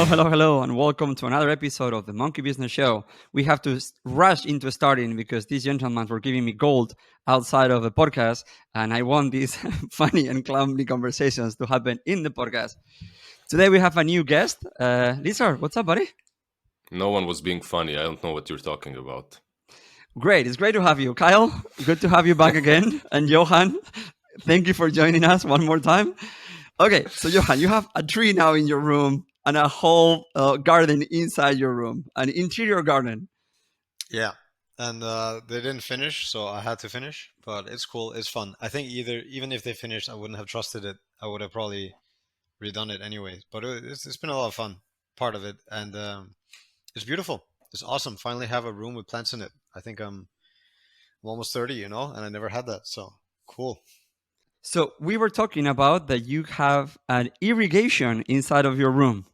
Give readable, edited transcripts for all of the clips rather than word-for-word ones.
Hello, and welcome to another episode of the Monkey Business Show. We have to rush into starting because these gentlemen were giving me gold outside of the podcast, and I want these funny and clowny conversations to happen in the podcast. Today we have a new guest. Lizzard, what's up, buddy? No one was being funny. I don't know what you're talking about. Great. It's great to have you. Kyle, good to have you back again. And Johan, thank you for joining us one more time. Okay, so Johan, you have a tree now in your room and a whole garden inside your room, an interior garden. Yeah, and they didn't finish, so I had to finish. But it's cool. It's fun. I think even if they finished, I wouldn't have trusted it. I would have probably redone it anyway. But it's been a lot of fun, part of it, and it's beautiful. It's awesome. Finally have a room with plants in it. I think I'm almost 30, and I never had that. So cool. So we were talking about that you have an irrigation inside of your room.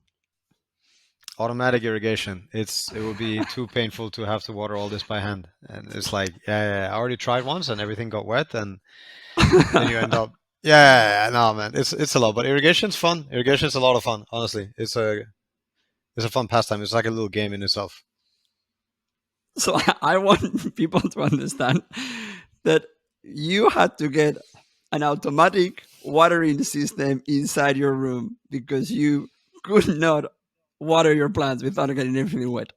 Automatic irrigation. It would be too painful to have to water all this by hand. And it's like, I already tried once and everything got wet, and then you end up, no, man, it's a lot. But irrigation's fun. Irrigation's a lot of fun. Honestly, it's a fun pastime. It's like a little game in itself. So I want people to understand that you had to get an automatic watering system inside your room because you could not water your plants without getting everything wet.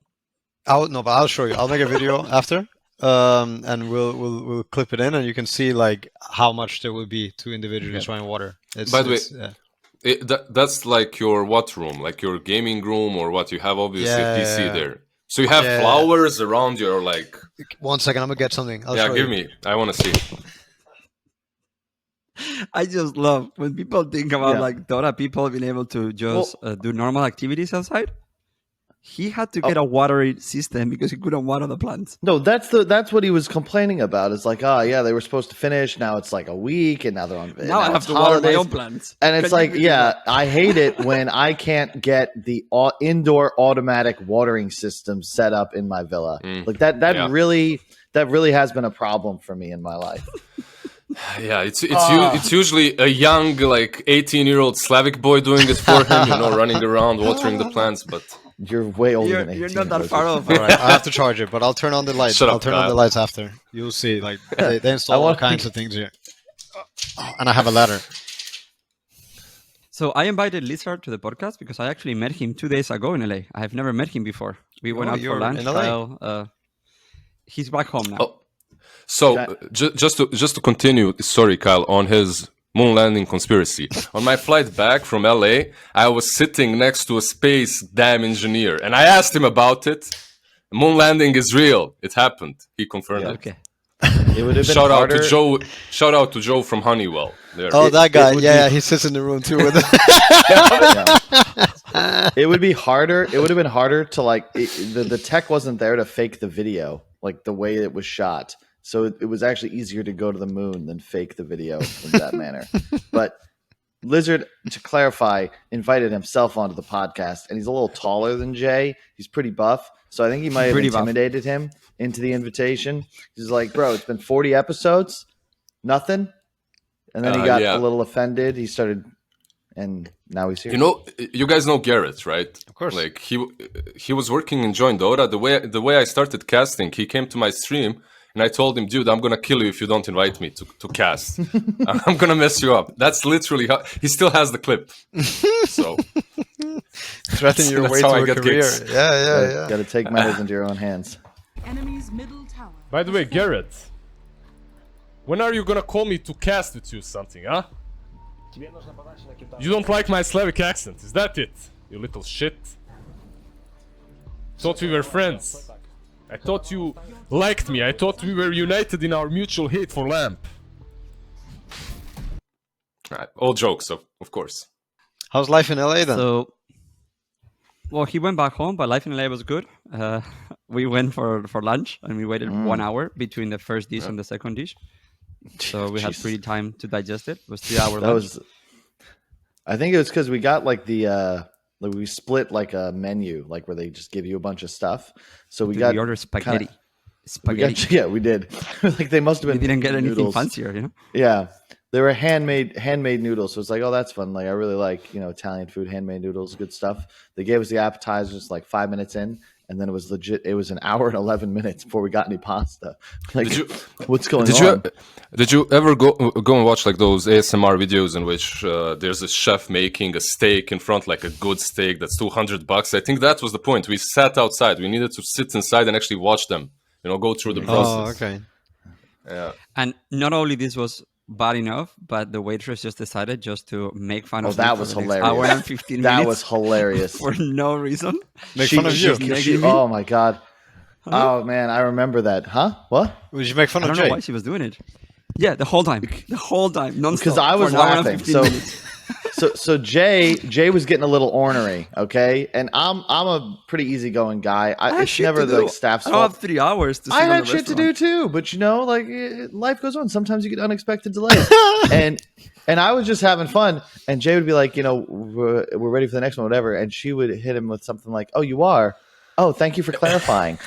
But I'll show you. I'll make a video after, and we'll clip it in, and you can see like how much there will be to individually try and water. By the way, that's like your what room, like your gaming room, or what you have obviously a PC there. So you have flowers around your like. 1 second, I'm gonna get something. I'll show give you. me. I want to see. I just love when people think about like Dota people being able to just do normal activities outside. He had to get a watering system because he couldn't water the plants. No, that's what he was complaining about. It's like, they were supposed to finish. Now it's like a week, and now they're on. Now I have to water my own plants. And it's like, I hate it when I can't get the indoor automatic watering system set up in my villa. Like that really has been a problem for me in my life. Yeah, it's usually a young, like 18-year-old Slavic boy doing it for him, running around watering the plants. But you're way older than 18. You're not that far off. All right, I have to charge it, but I'll turn on the lights. I'll turn on the lights after. You'll see, like they install all kinds of things here, and I have a ladder. So I invited Lizzard to the podcast because I actually met him 2 days ago in LA. I have never met him before. We went out for lunch. In LA? He's back home now. Oh. So just to continue, sorry, Kyle, on his moon landing conspiracy. On my flight back from LA, I was sitting next to a space dam engineer, and I asked him about it. Moon landing is real. It happened. He confirmed it. Okay. It would have been harder. Shout out to Joe from Honeywell. There. Oh, that guy. He sits in the room too with It would be harder. It would have been harder to the tech wasn't there to fake the video, like the way it was shot. So it was actually easier to go to the moon than fake the video in that manner. But Lizzard, to clarify, invited himself onto the podcast, and he's a little taller than Jay. He's pretty buff. So I think he might have intimidated him into the invitation. He's like, bro, it's been 40 episodes, nothing. And then he got a little offended. He started, and now he's here. You guys know Garrett, right? Of course. Like he was working in Join Dota. The way I started casting, he came to my stream. And I told him, dude, I'm going to kill you if you don't invite me to cast. I'm going to mess you up. That's literally how... He still has the clip. So... Threaten your way to a career. Yeah. Got to take matters into your own hands. Enemy's middle tower. By the way, Garrett, when are you going to call me to cast with you something, huh? You don't like my Slavic accent, is that it? You little shit. Thought we were friends. I thought you liked me. I thought we were united in our mutual hate for Lamp. All jokes, of course. How's life in LA then? So, he went back home, but life in LA was good. We went for lunch, and we waited 1 hour between the first dish and the second dish. So we had pretty time to digest it. It was 3 hours. I think it was because we got we split like a menu, like where they just give you a bunch of stuff. So we ordered spaghetti. We did. Like they must have been. We didn't get anything noodles. fancier, Yeah, They were handmade noodles. So it's like, oh, that's fun. Like I really like, Italian food, handmade noodles, good stuff. They gave us the appetizers like 5 minutes in, and then it was legit. It was an hour and 11 minutes before we got any pasta. Like, what's going on? Did you ever go and watch like those ASMR videos in which there's a chef making a steak in front, like a good steak that's $200? I think that was the point. We sat outside. We needed to sit inside and actually watch them. Go through the process. Oh, okay. Yeah. And not only this was bad enough, but the waitress just decided just to make fun of me that for was the next hilarious. hour and 15 That minutes was hilarious. for no reason. Make fun of you. Oh my god. Oh man, I remember that. Huh? What? Would you make fun I of don't know Jay? why she was doing it. Yeah, the whole time, non-stop. Because I was laughing. So Jay was getting a little ornery, okay? And I'm a pretty easygoing guy. It's never like staff's I don't have fault. 3 hours to sit I on had the shit to do restaurant. too, but like life goes on. Sometimes you get unexpected delays, and I was just having fun. And Jay would be like, we're ready for the next one, whatever. And she would hit him with something like, "Oh, you are? Oh, thank you for clarifying."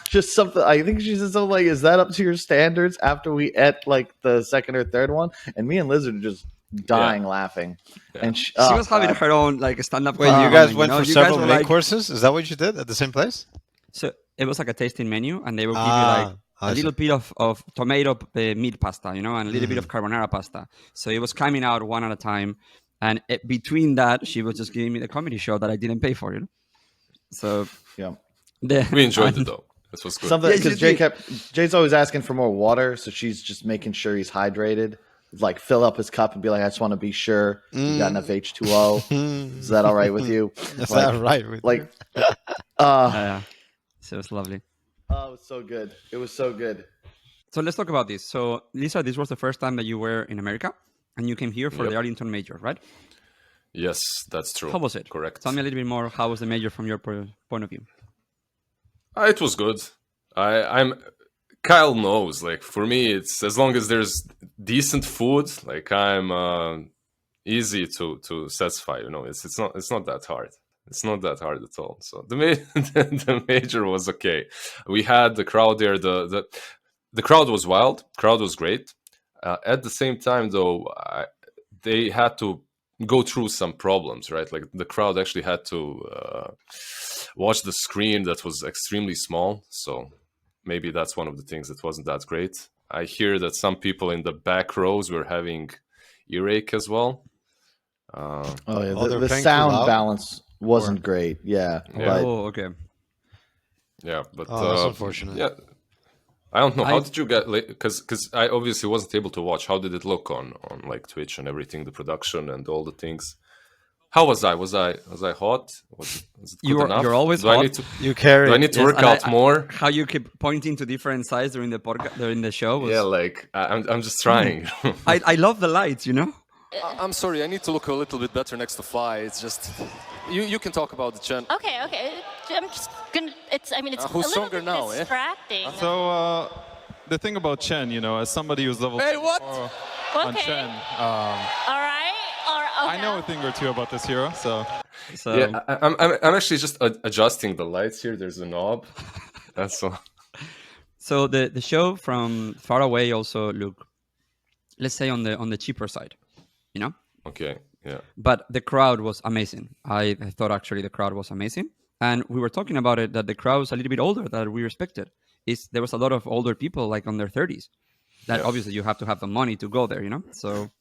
Just something. I think she said something like, "Is that up to your standards?" After we ate like the second or third one, and me and Lizzard are just dying laughing. Yeah. And she was having her own like stand-up. Wait, you guys went for several main courses? Is that what you did at the same place? So it was like a tasting menu, and they would give you like a little bit of tomato meat pasta, and a little bit of carbonara pasta. So it was coming out one at a time, and between that, she was just giving me the comedy show that I didn't pay for, So yeah, we enjoyed it though. This was good. Something because Jay's always asking for more water, so she's just making sure he's hydrated. Like fill up his cup and be like, I just want to be sure you got enough H2O. Is that all right with you? Is that right with you? yeah. So it was lovely. Oh, it was so good. It was so good. So let's talk about this. So Lisa, this was the first time that you were in America, and you came here for the Arlington Major, right? Yes, that's true. How was it? Correct. Tell me a little bit more. How was the major from your point of view? It was good. Kyle knows. Like for me, it's as long as there's decent food. Like I'm easy to satisfy. It's not that hard. It's not that hard at all. So the major was okay. We had the crowd there. The crowd was wild. Crowd was great. At the same time, though, they had to go through some problems, right? Like the crowd actually had to watch the screen that was extremely small. So maybe that's one of the things that wasn't that great. I hear that some people in the back rows were having earache as well. The sound balance wasn't great. Yeah. But, okay. Yeah, but that's unfortunate. Yeah. I don't know. How did you get? Because I obviously wasn't able to watch. How did it look on like Twitch and everything, the production and all the things? How was I? Was I hot? Was it good enough? You're always hot. You carry. Do I need to work out more? How you keep pointing to different sides during the podcast, during the show? Yeah, like I'm just trying. I love the lights. I'm sorry, I need to look a little bit better next to Fly. It's just you can talk about the Chen. Okay. I'm just gonna. It's a who's little stronger bit now, distracting. So the thing about Chen, as somebody who's level Hey, what? on Chen, All right. I know a thing or two about this hero. So yeah, I'm actually just adjusting the lights here. There's a knob. That's all. So the show from far away also looked, let's say, on the cheaper side, Okay. Yeah. But the crowd was amazing. I thought actually the crowd was amazing, and we were talking about it that the crowd was a little bit older than we expected. There was a lot of older people like on their 30s. That obviously you have to have the money to go there, So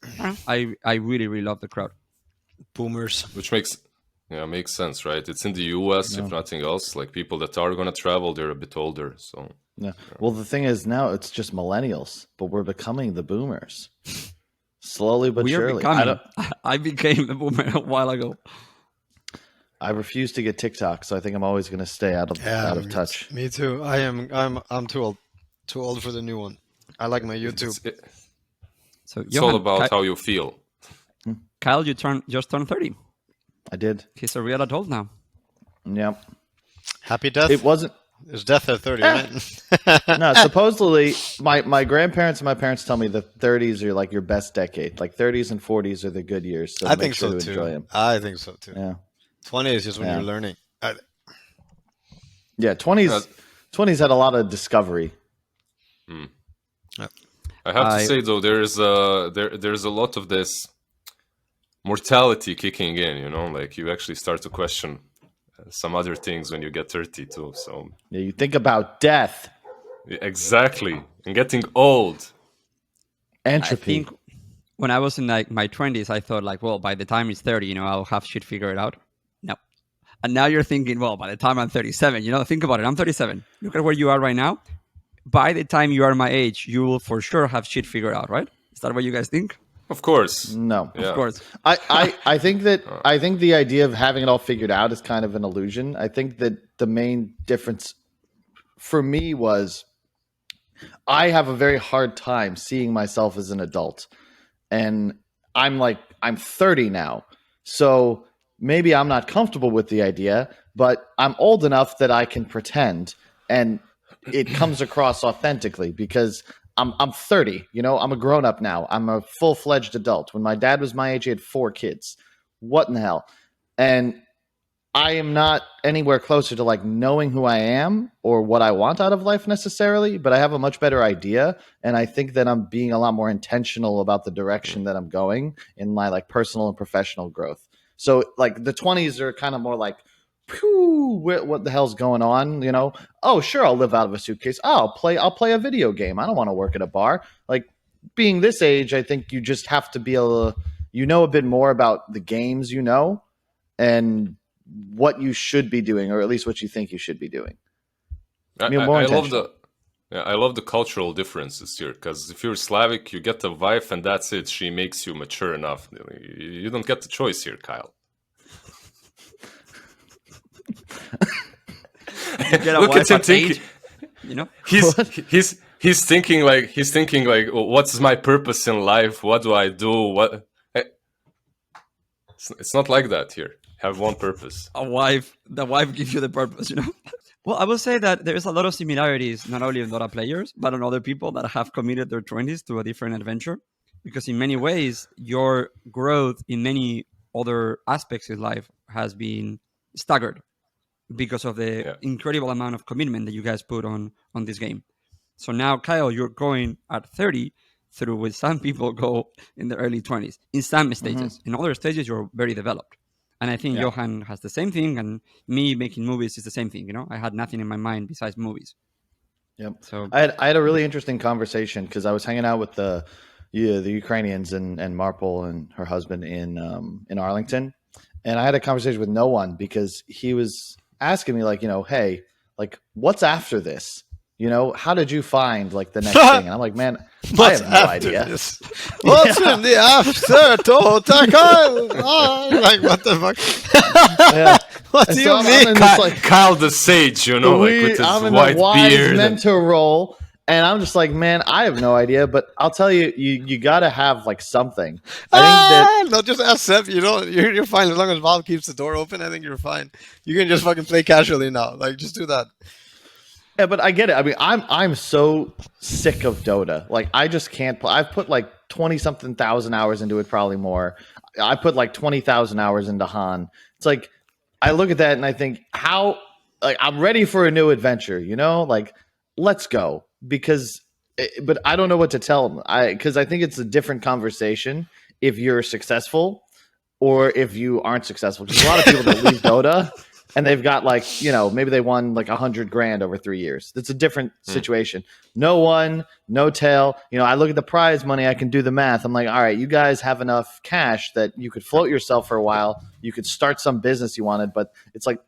I really really love the crowd. Boomers, which makes sense, right? It's in the US, if nothing else. Like people that are gonna travel, they're a bit older. So yeah. Well, the thing is now it's just millennials, but we're becoming the boomers. Slowly but surely. I became a boomer a while ago. I refuse to get TikTok, so I think I'm always going to stay out of touch. Me too. I'm too old for the new one. I like my YouTube. It's all about how you feel. Kyle, you just turned 30. I did. He's a real adult now. Yep. Happy death. It wasn't. It's death at 30, right? No, supposedly my grandparents and my parents tell me the 30s are like your best decade. Like 30s and 40s are the good years. So I think so to enjoy them. I think so too. Yeah. 20 is just when you're learning. Yeah, 20s had a lot of discovery. I have to say though, there's a lot of this mortality kicking in. You know, like you actually start to question some other things when you get 30 too. So Yeah, you think about death, exactly, and getting old. entropy. I think when I was in like my 20s, I thought like, well, by the time it's 30, I'll have shit figured out. No. And now you're thinking, well, by the time I'm 37, think about it. I'm 37. Look at where you are right now. By the time you are my age, you will for sure have shit figured out, right? Is that what you guys think? Of course. No. Yeah. Of course. I think the idea of having it all figured out is kind of an illusion. I think that the main difference for me was I have a very hard time seeing myself as an adult. And I'm 30 now. So maybe I'm not comfortable with the idea, but I'm old enough that I can pretend and it comes across authentically because I'm 30, I'm a grown up now. I'm a full-fledged adult. When my dad was my age, he had 4 kids. What in the hell? And I am not anywhere closer to like knowing who I am or what I want out of life necessarily, but I have a much better idea. And I think that I'm being a lot more intentional about the direction that I'm going in my like personal and professional growth. So like the 20s are kind of more like, phew, what the hell's going on? Oh, sure, I'll live out of a suitcase. Oh, I'll play a video game. I don't want to work at a bar. Like being this age, I think you just have to be able to, a bit more about the games, and what you should be doing, or at least what you think you should be doing. I love the cultural differences here, because if you're Slavic, you get a wife and that's it. She makes you mature enough. You don't get the choice here, Kyle. Look at him thinking. He's thinking like, what's my purpose in life? What do I do? It's not like that here. Have one purpose. The wife gives you the purpose, Well, I will say that there is a lot of similarities, not only in Dota players, but on other people that have committed their 20s to a different adventure. Because in many ways, your growth in many other aspects of life has been staggered because of the incredible amount of commitment that you guys put on this game. So now, Kyle, you're going at 30 through what some people go in the early 20s, in some stages. In other stages, you're very developed. And I think Johan has the same thing, and me making movies is the same thing. I had nothing in my mind besides movies. Yep. So I had a really interesting conversation because I was hanging out with the Ukrainians and Marple and her husband in Arlington, and I had a conversation with no one because he was asking me like, hey, like what's after this? How did you find like the next thing? And I'm like, man, I have no idea. This? What's in the after Dota, Kyle? Like, what the fuck? What do you mean? Kyle the Sage, with his I'm in white the wise beard. mentor role, and I'm just like, man, I have no idea. But I'll tell you, you got to have like something. I think that no, just ask Seb. You're fine as long as Valve keeps the door open. I think you're fine. You can just fucking play casually now. Like, just do that. Yeah, but I get it. I mean, I'm so sick of Dota. Like, I just can't play. I've put like 20-something thousand hours into it, probably more. I put like 20,000 hours into Han. It's like I look at that and I think, how? Like, I'm ready for a new adventure. Like, let's go. But I don't know what to tell them. Because I think it's a different conversation if you're successful or if you aren't successful. Because a lot of people that leave Dota. And they've got like, maybe they won like $100,000 over 3 years. That's a different situation. No one, no tail. I look at the prize money. I can do the math. I'm like, all right, you guys have enough cash that you could float yourself for a while. You could start some business you wanted. But it's like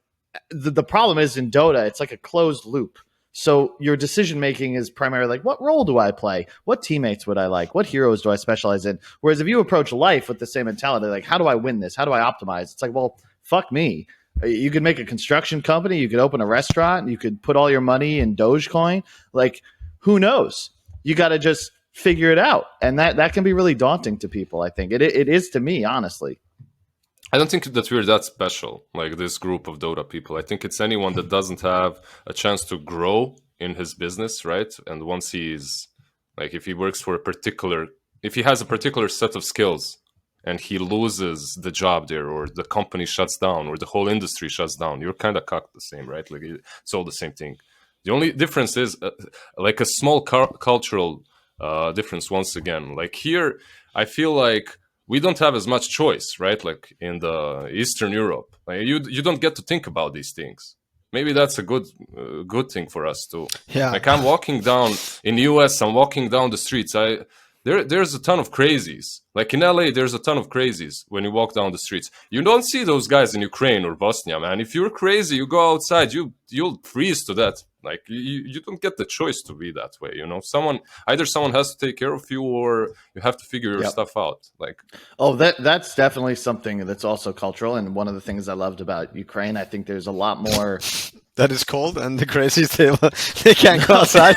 the problem is in Dota, it's like a closed loop. So your decision making is primarily like, what role do I play? What teammates would I like? What heroes do I specialize in? Whereas if you approach life with the same mentality, like, how do I win this? How do I optimize? It's like, well, fuck me. You could make a construction company. You could open a restaurant. You could put all your money in Dogecoin. Like, who knows? You got to just figure it out. And that can be really daunting to people, I think. It is to me, honestly. I don't think that we're that special, like this group of Dota people. I think it's anyone that doesn't have a chance to grow in his business, right? And once he's, like, if he works for if he has a particular set of skills, and he loses the job there, or the company shuts down, or the whole industry shuts down, you're kind of cocked the same, right? Like, it's all the same thing. The only difference is like a small cultural difference once again. Like here, I feel like we don't have as much choice, right? Like in the Eastern Europe, like you don't get to think about these things. Maybe that's a good thing for us too. Yeah. Like I'm walking down in the US, I'm walking down the streets. There's a ton of crazies. Like in LA, there's a ton of crazies when you walk down the streets. You don't see those guys in Ukraine or Bosnia, man. If you're crazy, you go outside, you'll freeze to death. Like you don't get the choice to be that way, you know. Either someone has to take care of you, or you have to figure your stuff out. Like, oh, that's definitely something that's also cultural. And one of the things I loved about Ukraine, I think there's a lot more. That is cold, and the crazies they can't go outside.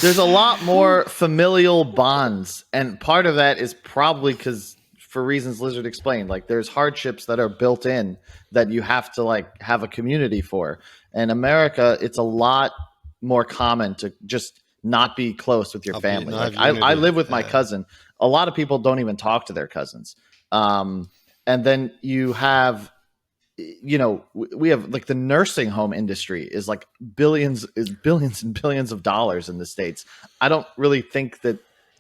There's a lot more familial bonds, and part of that is probably because, for reasons Lizzard explained, like there's hardships that are built in that you have to like have a community for. In America, it's a lot more common to just not be close with your family. Like I live with my cousin. A lot of people don't even talk to their cousins. And then you have, you know, we have like the nursing home industry is like billions and billions of dollars in the States. I don't really think that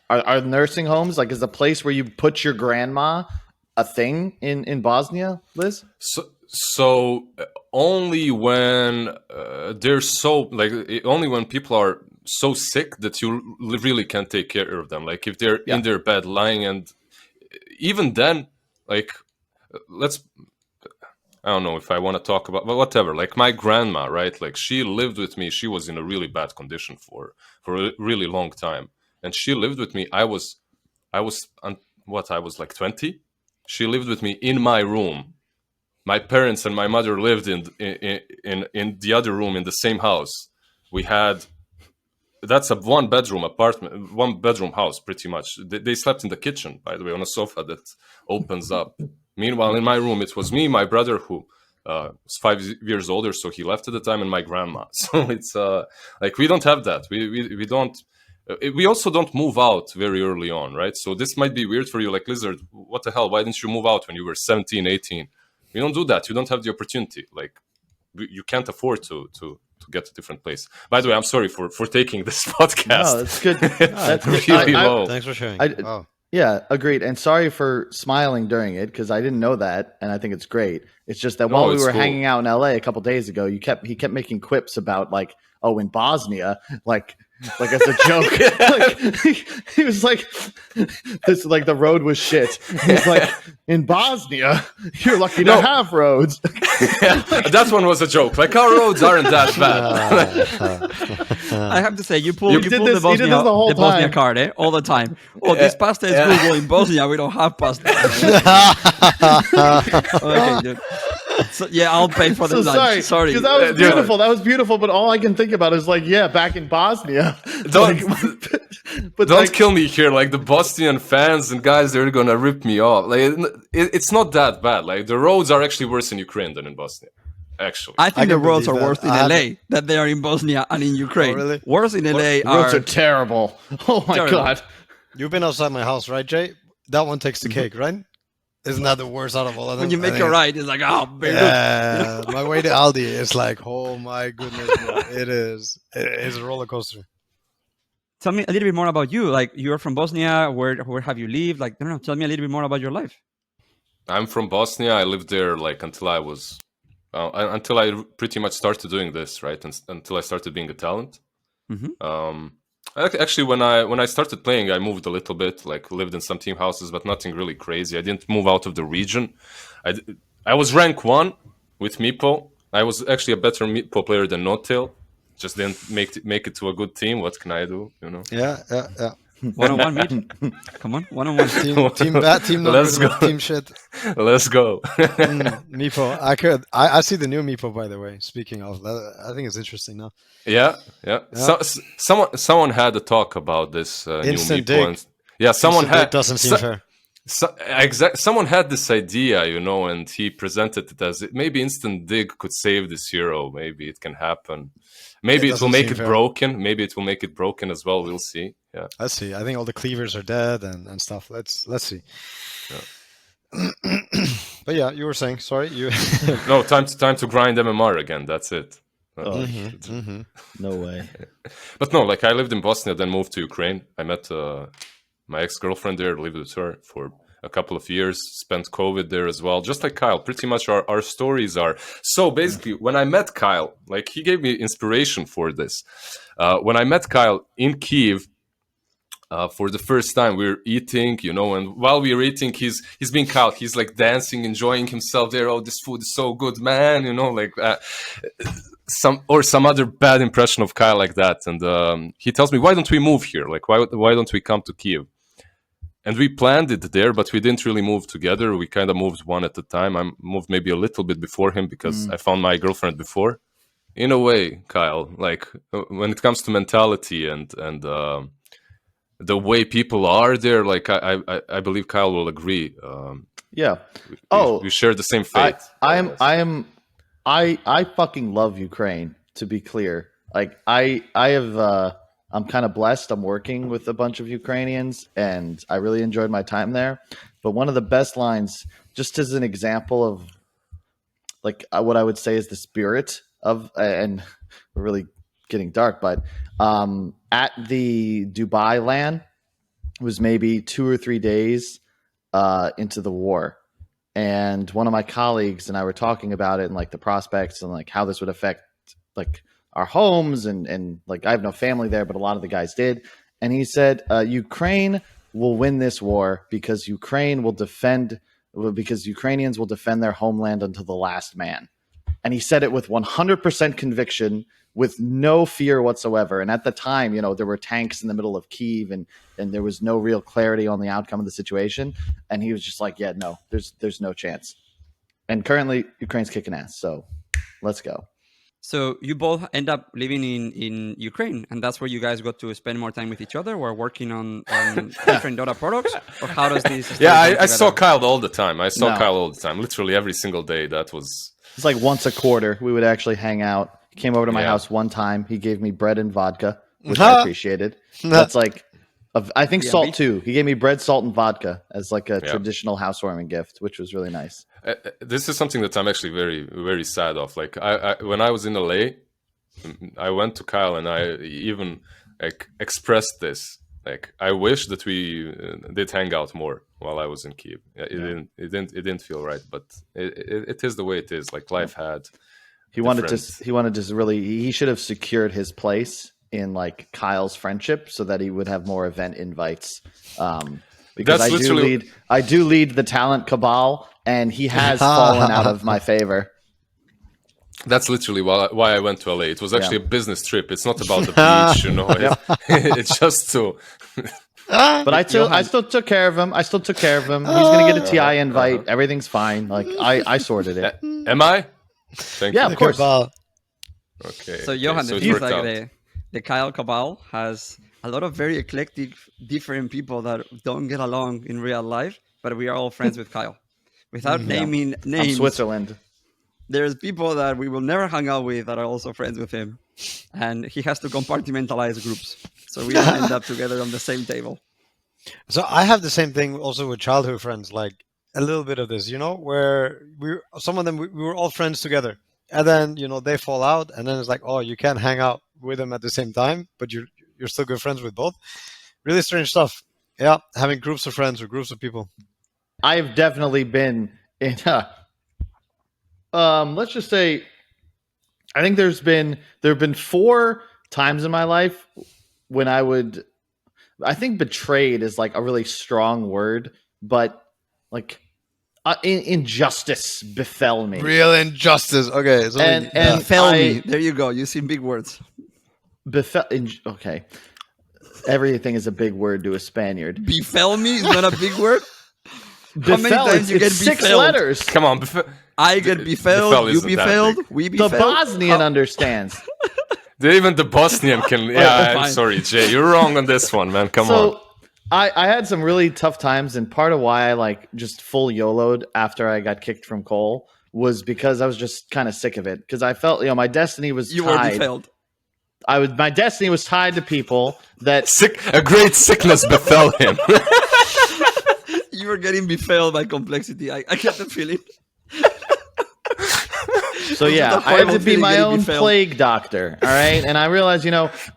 are nursing homes like is a place where you put your grandma a thing in Bosnia, Liz? So only when they're so like only when people are so sick that you really can't take care of them. Like if they're in their bed lying, and even then, like I don't know if I want to talk about, but whatever. Like my grandma, right? Like she lived with me. She was in a really bad condition for a really long time, and she lived with me. I was like 20. She lived with me in my room. My parents and my mother lived in the other room in the same house. We had. That's a one bedroom house, pretty much. They slept in the kitchen, by the way, on a sofa that opens up. Meanwhile, in my room, it was me, my brother, who was 5 years older, so he left at the time, and my grandma. So it's like we don't have that. We don't. We also don't move out very early on, right? So this might be weird for you, like Lizzard. What the hell? Why didn't you move out when you were 17, 18? We don't do that. You don't have the opportunity. Like you can't afford to get to a different place. By the way, I'm sorry for taking this podcast. No, that's good. That's good. Really low. Thanks for sharing. Yeah, agreed. And sorry for smiling during it because I didn't know that, and I think it's great. It's just that while we were hanging out in LA a couple days ago, he kept making quips about like, oh, in Bosnia, like as a joke. Like, he was like, this like the road was shit. He's like, in Bosnia, you're lucky to have roads. Yeah, that one was a joke. Like our roads aren't that bad. I have to say, you pull the whole Bosnia card, all the time. Oh, this pasta is good. Well, in Bosnia, we don't have pasta. Okay, dude. So, yeah, I'll pay for the lunch. Sorry. Because that was beautiful. That was beautiful, but all I can think about is like, yeah, back in Bosnia. Don't kill me here. Like the Bosnian fans and guys, they're gonna rip me off. Like it's not that bad. Like the roads are actually worse in Ukraine than in Bosnia. Actually, I think the roads are worse in LA than they are in Bosnia and in Ukraine. Oh, really? Worse in LA roads are terrible. Oh my god. You've been outside my house, right, Jay? That one takes the cake, right? Isn't that the worst out of all of them? When you make a ride, it's like, oh, baby. Yeah, my way to Aldi is like, oh my goodness, bro. It is. It's a roller coaster. Tell me a little bit more about you. Like, you're from Bosnia. Where have you lived? Like, I don't know. Tell me a little bit more about your life. I'm from Bosnia. I lived there like until I was, until I pretty much started doing this, right? Until I started being a talent. Mm-hmm. Actually, when I started playing, I moved a little bit, like lived in some team houses, but nothing really crazy. I didn't move out of the region. I was rank 1 with Meepo. I was actually a better Meepo player than N0tails. Just didn't make it to a good team. What can I do? You know? Yeah. 1-on-1 meet. Come on, 1-on-1. Team bad, team not Let's good, go. team shit. Let's go. Meepo. I see the new Meepo, by the way. Speaking of that, I think it's interesting now. Yeah. So, someone had a talk about this Instant new Meepo. dig. Yeah, someone Instant dig had. doesn't seem fair. Someone had this idea, you know, and he presented it as maybe instant dig could save this hero. Maybe it can happen. Maybe it will make it broken. Maybe it will make it broken as well. We'll see. Yeah, let's see. I think all the cleavers are dead and stuff. Let's see. Yeah. But yeah, you were saying. Sorry, you. No, time to grind MMR again. That's it. No way. But no, like I lived in Bosnia, then moved to Ukraine. I met my ex-girlfriend there, lived with her for a couple of years, spent COVID there as well, just like Kyle. Pretty much our stories are. So basically, when I met Kyle, like he gave me inspiration for this. When I met Kyle in Kiev, for the first time, we were eating, and while we were eating, he's being Kyle. He's like dancing, enjoying himself there. Oh, this food is so good, man. Like some other bad impression of Kyle like that. And he tells me, why don't we move here? Like, why don't we come to Kiev? And we planned it there, but we didn't really move together. We kind of moved one at a time. I moved maybe a little bit before him because I found my girlfriend before. In a way, Kyle, like when it comes to mentality and the way people are there, like I believe Kyle will agree. We share the same fate. I fucking love Ukraine, to be clear. Like I'm kind of blessed. I'm working with a bunch of Ukrainians and I really enjoyed my time there. But one of the best lines, just as an example of like what I would say is the spirit of, and we're really getting dark, but at the Dubai LAN was maybe 2 or 3 days into the war. And one of my colleagues and I were talking about it and like the prospects and like how this would affect like our homes and like I have no family there, but a lot of the guys did. And he said, Ukraine will win this war because Ukrainians will defend their homeland until the last man. And he said it with 100% conviction, with no fear whatsoever. And at the time, there were tanks in the middle of Kyiv and there was no real clarity on the outcome of the situation. And he was just like, yeah, no, there's no chance. And currently Ukraine's kicking ass. So let's go. So you both end up living in Ukraine, and that's where you guys got to spend more time with each other, or working on different Dota products, or how does this? I saw Kyle all the time. Kyle all the time, literally every single day. It's like once a quarter we would actually hang out. He came over to my house one time. He gave me bread and vodka, which I appreciated. That's like, I think salt too. He gave me bread, salt, and vodka as like a traditional housewarming gift, which was really nice. This is something that I'm actually very, very sad of. Like when I was in LA, I went to Kyle and I even like expressed this. Like I wish that we did hang out more while I was in Kyiv. It didn't feel right, but it is the way it is. Like life had. He wanted to really. He should have secured his place in like Kyle's friendship so that he would have more event invites. Because I do lead the talent cabal, and he has fallen out of my favor. That's literally why I went to LA. It was actually a business trip. It's not about the beach, It's just to. But I still took care of him. He's gonna get a TI invite. Everything's fine. Like I sorted it. Am I? Thank you. Of course. Okay. So Johan, so it feels like the Kyle cabal has a lot of very eclectic, different people that don't get along in real life, but we are all friends with Kyle. Without naming names, I'm Switzerland. There's people that we will never hang out with that are also friends with him, and he has to compartmentalize groups. So we all end up together on the same table. So I have the same thing also with childhood friends, like a little bit of this, where some of them we were all friends together, and then they fall out, and then it's like, oh, you can't hang out with them at the same time, but you're still good friends with both. Really strange stuff. Yeah, having groups of friends or groups of people. I've definitely been in let's just say I think there have been 4 times in my life when I think betrayed is like a really strong word, but like injustice befell me. Real injustice. Okay. So and befell me. There you go. You see big words. Okay. Everything is a big word to a Spaniard. Befell me is not a big word. How many times you get 6 letters? Come on. I get befelled. You befelled. We befelled. The Bosnian understands. Even the Bosnian can. Yeah, I'm sorry, Jay. You're wrong on this one, man. Come on. I had some really tough times, and part of why I like just full YOLO'd after I got kicked from Cole was because I was just kind of sick of it. Because I felt, my destiny was tied. You were befelled. My destiny was tied to people that a great sickness befell him. You were getting befelled by complexity. I get the feeling. So yeah, I had to be my own plague doctor. All right. And I realized,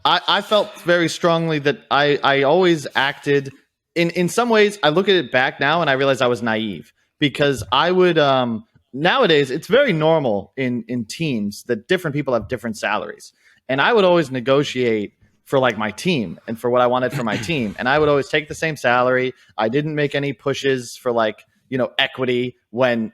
I felt very strongly that I always acted in some ways. I look at it back now and I realize I was naive because I would, nowadays it's very normal in teams that different people have different salaries. And I would always negotiate for like my team and for what I wanted for my team. And I would always take the same salary. I didn't make any pushes for like, equity when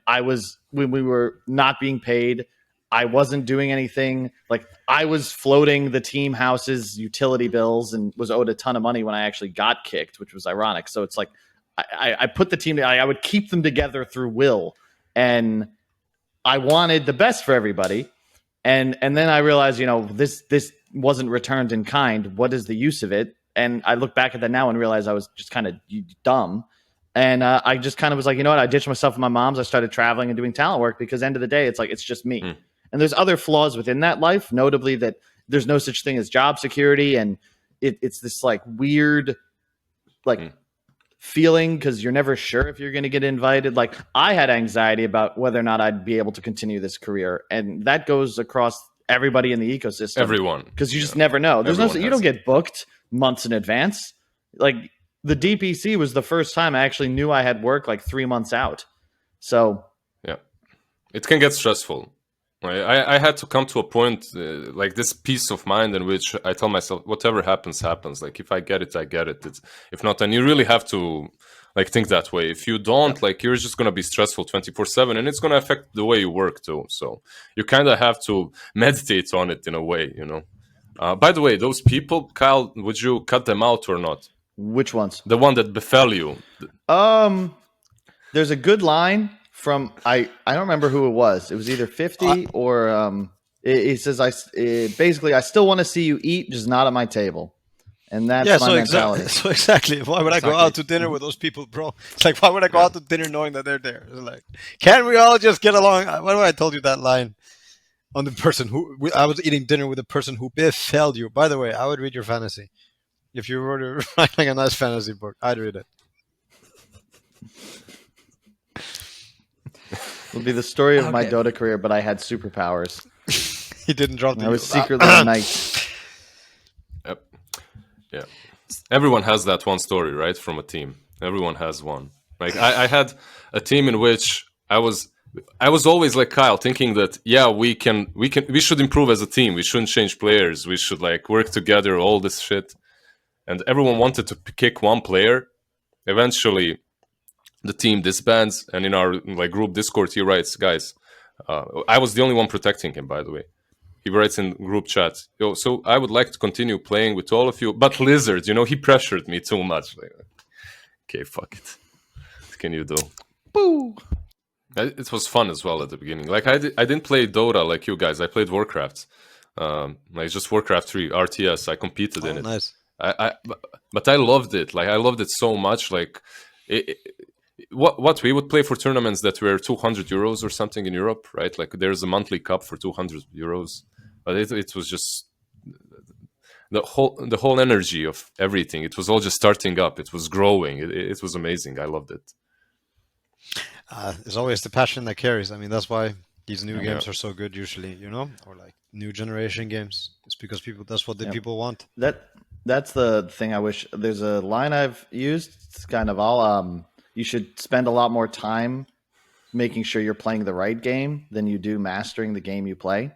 we were not being paid. I wasn't doing anything. Like I was floating the team house's utility bills and was owed a ton of money when I actually got kicked, which was ironic. So it's like I put the team. I would keep them together through will, and I wanted the best for everybody. And then I realized, this wasn't returned in kind. What is the use of it? And I look back at that now and realize I was just kind of dumb. And I just kind of was like, what? I ditched myself and my mom's. I started traveling and doing talent work because end of the day, it's like, it's just me. And there's other flaws within that life, notably that there's no such thing as job security. And it's this like weird, feeling because you're never sure if you're going to get invited. Like I had anxiety about whether or not I'd be able to continue this career. And that goes across everybody in the ecosystem. Everyone. Because you just never know. You don't get booked months in advance. Like the DPC was the first time I actually knew I had work like 3 months out. So yeah, it can get stressful. I had to come to a point like this peace of mind in which I tell myself, whatever happens, happens. Like if I get it, I get it. If not, then you really have to like think that way. If you don't, like you're just gonna be stressful 24/7, and it's gonna affect the way you work too. So you kind of have to meditate on it in a way, By the way, those people, Kyle, would you cut them out or not? Which ones? The one that befell you. There's a good line from I don't remember who it was. It was either 50 or it says basically I still want to see you eat, just not at my table. And that's my mentality. So exactly. Why would I go out to dinner with those people, bro? It's like, why would I go out to dinner knowing that they're there? It's like, can't we all just get along? Why do I told you that line on the person who I was eating dinner with a person who befell you? By the way, I would read your fantasy. If you were to write like a nice fantasy book, I'd read it. It'll be the story of my Dota career, but I had superpowers. He didn't drop the I was secretly a knight. Yep. Yeah. Everyone has that one story, right? From a team. Everyone has one. Like I had a team in which I was always like Kyle, thinking that we should improve as a team. We shouldn't change players. We should like work together, all this shit. And everyone wanted to kick one player. Eventually, the team disbands, and in our like group Discord, he writes, "Guys, I was the only one protecting him, by the way." He writes in group chat, "Yo, so I would like to continue playing with all of you, but Lizzard, he pressured me too much." Like, okay, fuck it. What can you do? Boo! It was fun as well at the beginning. Like I didn't play Dota like you guys. I played Warcraft, like just Warcraft 3 RTS. I competed in it. Nice. But I loved it. Like I loved it so much. Like what we would play for tournaments that were 200 euros or something in Europe, right? Like there's a monthly cup for 200 euros, but it was just the whole energy of everything. It was all just starting up. It was growing. It was amazing. I loved it. It's always the passion that carries. I mean, that's why these new games are so good usually, or like new generation games. It's because that's what the people want. That's the thing. I wish there's a line I've used. It's kind of all you should spend a lot more time making sure you're playing the right game than you do mastering the game you play.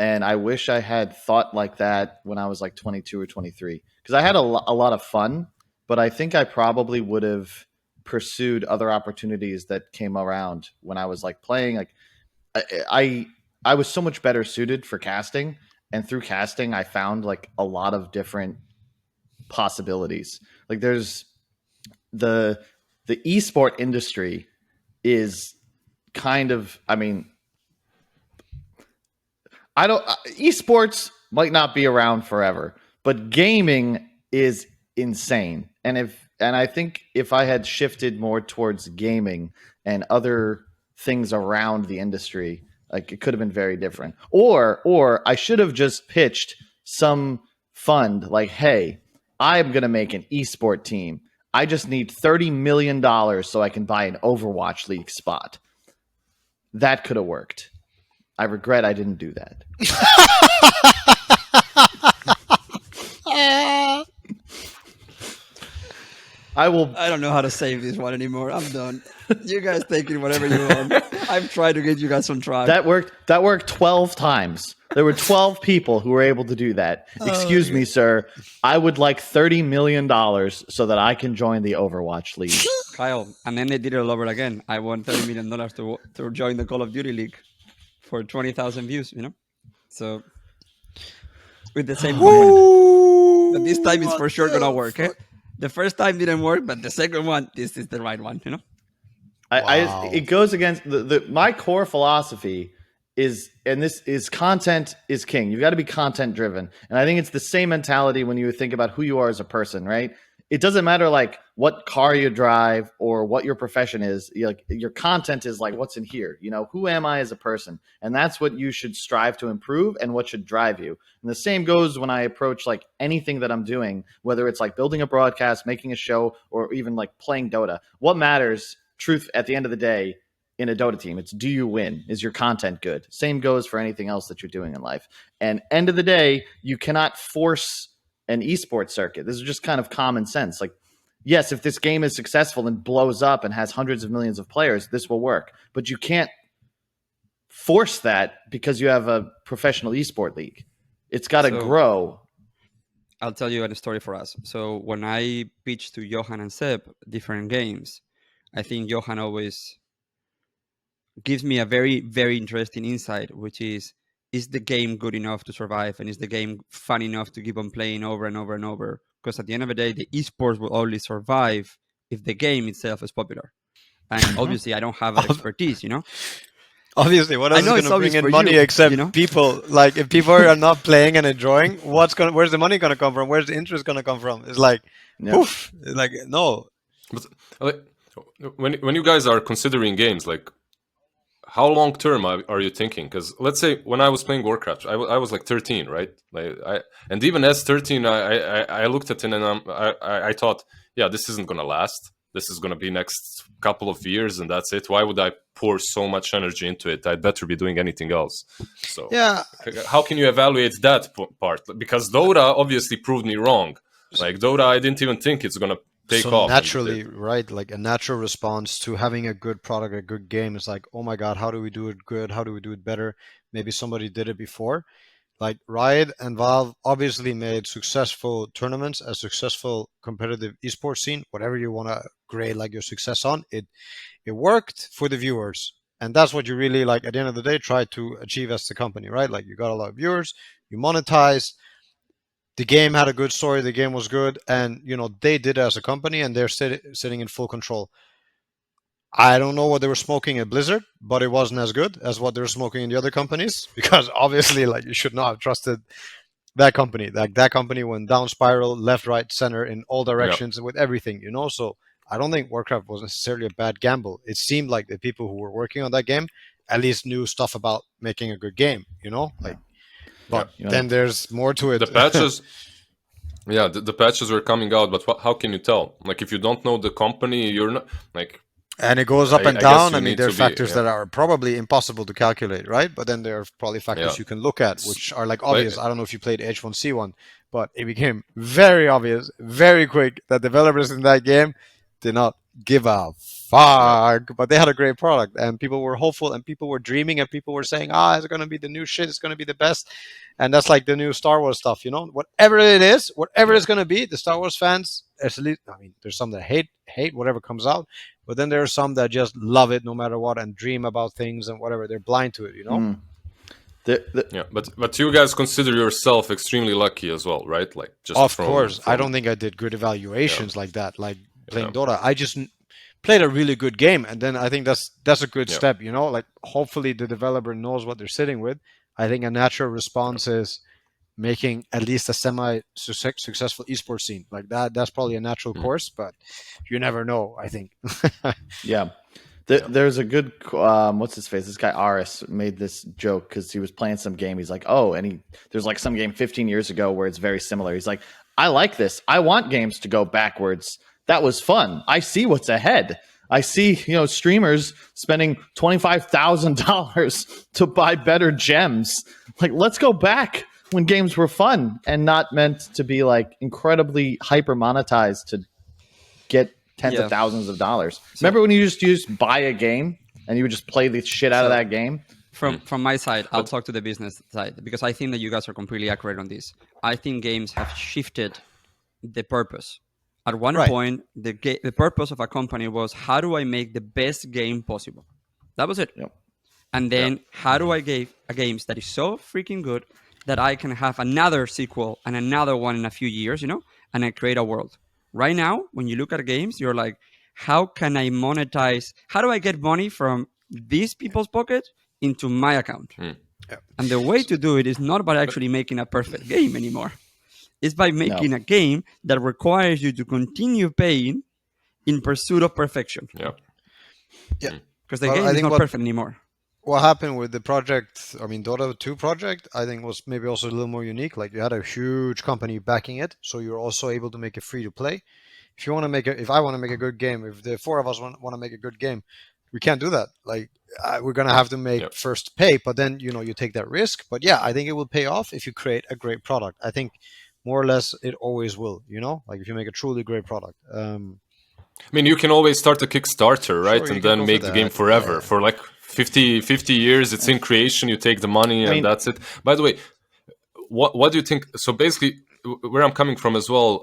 And I wish I had thought like that when I was like 22 or 23, because I had a lot of fun, but I think I probably would have pursued other opportunities that came around when I was like playing. Like I was so much better suited for casting, and through casting I found like a lot of different possibilities. Like there's the esport industry is kind of, I mean, esports might not be around forever, but gaming is insane. And I think if I had shifted more towards gaming and other things around the industry, like it could have been very different. Or I should have just pitched some fund like, hey, I'm going to make an esport team. I just need $30 million so I can buy an Overwatch League spot. That could have worked. I regret I didn't do that. I don't know how to save this one anymore. I'm done. You guys take it whatever you want. I've tried to get you guys on track. That worked 12 times. There were 12 people who were able to do that. Excuse me, sir. I would like $30 million so that I can join the Overwatch League. Kyle, and then they did it all over again. I won $30 million to join the Call of Duty League for 20,000 views, you know? So, with the same company. But this time it's for sure going to work, eh? The first time didn't work, but the second one, this is the right one, you know? It goes against my core philosophy is, and this is content is king. You've got to be content driven. And I think it's the same mentality when you think about who you are as a person, right? It doesn't matter like what car you drive or what your profession is. Your content is like what's in here. You know, who am I as a person? And that's what you should strive to improve and what should drive you. And the same goes when I approach like anything that I'm doing, whether it's like building a broadcast, making a show, or even like playing Dota. What matters, truth, at the end of the day, in a Dota team, it's do you win? Is your content good? Same goes for anything else that you're doing in life. And end of the day, you cannot force an esports circuit. This is just kind of common sense. Like, yes, if this game is successful and blows up and has hundreds of millions of players, this will work. But you can't force that because you have a professional esport league. It's got to grow. I'll tell you a story for us. So when I pitched to Johan and Seb different games, I think Johan always gives me a very, very interesting insight, which is the game good enough to survive? And is the game fun enough to keep on playing over and over and over? Because at the end of the day, the esports will only survive if the game itself is popular. And obviously, I don't have that expertise, you know? Obviously, what else is going to bring in money except people? Like, if people are not playing and enjoying, where's the money going to come from? Where's the interest going to come from? It's like, poof. It's like, no. But, when you guys are considering games, like, how long term are you thinking? Because let's say when I was playing Warcraft, I was like 13, right? And even as 13, I looked at it and I thought, yeah, this isn't gonna last. This is gonna be next couple of years, and that's it. Why would I pour so much energy into it? I'd better be doing anything else. So yeah, how can you evaluate that part? Because Dota obviously proved me wrong. Like Dota, I didn't even think it's gonna take off. Naturally, right? Like a natural response to having a good product, a good game is like, oh my God, how do we do it good? How do we do it better? Maybe somebody did it before. Like Riot and Valve obviously made successful tournaments, a successful competitive esports scene, whatever you want to grade like your success on. It worked for the viewers. And that's what you really like at the end of the day try to achieve as the company, right? Like you got a lot of viewers, you monetize. The game had a good story. The game was good, and they did it as a company, and they're sitting in full control. I don't know what they were smoking at Blizzard, but it wasn't as good as what they were smoking in the other companies, because obviously, like, you should not have trusted that company. Like that company went down spiral, left, right, center, in all directions with everything. So I don't think Warcraft was necessarily a bad gamble. It seemed like the people who were working on that game at least knew stuff about making a good game. Like. But then there's more to it. The patches, the patches were coming out, but how can you tell? Like, if you don't know the company, you're not like. And it goes up and down. I mean, there are factors that are probably impossible to calculate, right? But then there are probably factors you can look at, which are like obvious. I don't know if you played H1C1, but it became very obvious, very quick that developers in that game did not give a fuck, but they had a great product, and people were hopeful, and people were dreaming, and people were saying, it's going to be the new shit, it's going to be the best. And that's like the new Star Wars stuff, whatever it is, whatever it's going to be, the Star Wars fans, at least, I mean, there's some that hate whatever comes out, but then there are some that just love it no matter what and dream about things and whatever. They're blind to it, but you guys consider yourself extremely lucky as well, right? Like, just of course, I don't think I did good evaluations like that, like playing Dota. I just played a really good game, and then I think that's a good step, like hopefully the developer knows what they're sitting with. I think a natural response is making at least a semi-successful esports scene. Like that's probably a natural course, but you never know, I think. There's a good what's his face? This guy Aris made this joke because he was playing some game. He's like, there's like some game 15 years ago where it's very similar. He's like, I like this. I want games to go backwards. That was fun. I see what's ahead. I see, streamers spending $25,000 to buy better gems. Like, let's go back when games were fun and not meant to be like incredibly hyper monetized to get tens of thousands of dollars. Remember when you just buy a game and you would just play the shit out of that game? From my side, I'll talk to the business side because I think that you guys are completely accurate on this. I think games have shifted the purpose. At one point, the purpose of a company was, how do I make the best game possible? That was it. Yep. And then how do I give a game that is so freaking good that I can have another sequel and another one in a few years, and I create a world. Right now, when you look at games, you're like, how can I monetize? How do I get money from these people's pocket into my account? And the way to do it is not by actually making a perfect game anymore. It's by making a game that requires you to continue paying in pursuit of perfection. Yeah. Because the game is not perfect anymore. What happened with the project, Dota 2 project, I think was maybe also a little more unique. Like, you had a huge company backing it, so you're also able to make it free to play. If I want to make a good game, if the four of us want to make a good game, we can't do that. Like, we're going to have to make first pay, but then, you take that risk. But yeah, I think it will pay off if you create a great product. I think more or less it always will, like if you make a truly great product. You can always start a Kickstarter, right? And then make the game forever. For like 50 years, it's in creation, you take the money and that's it. By the way, what do you think? So basically, where I'm coming from as well,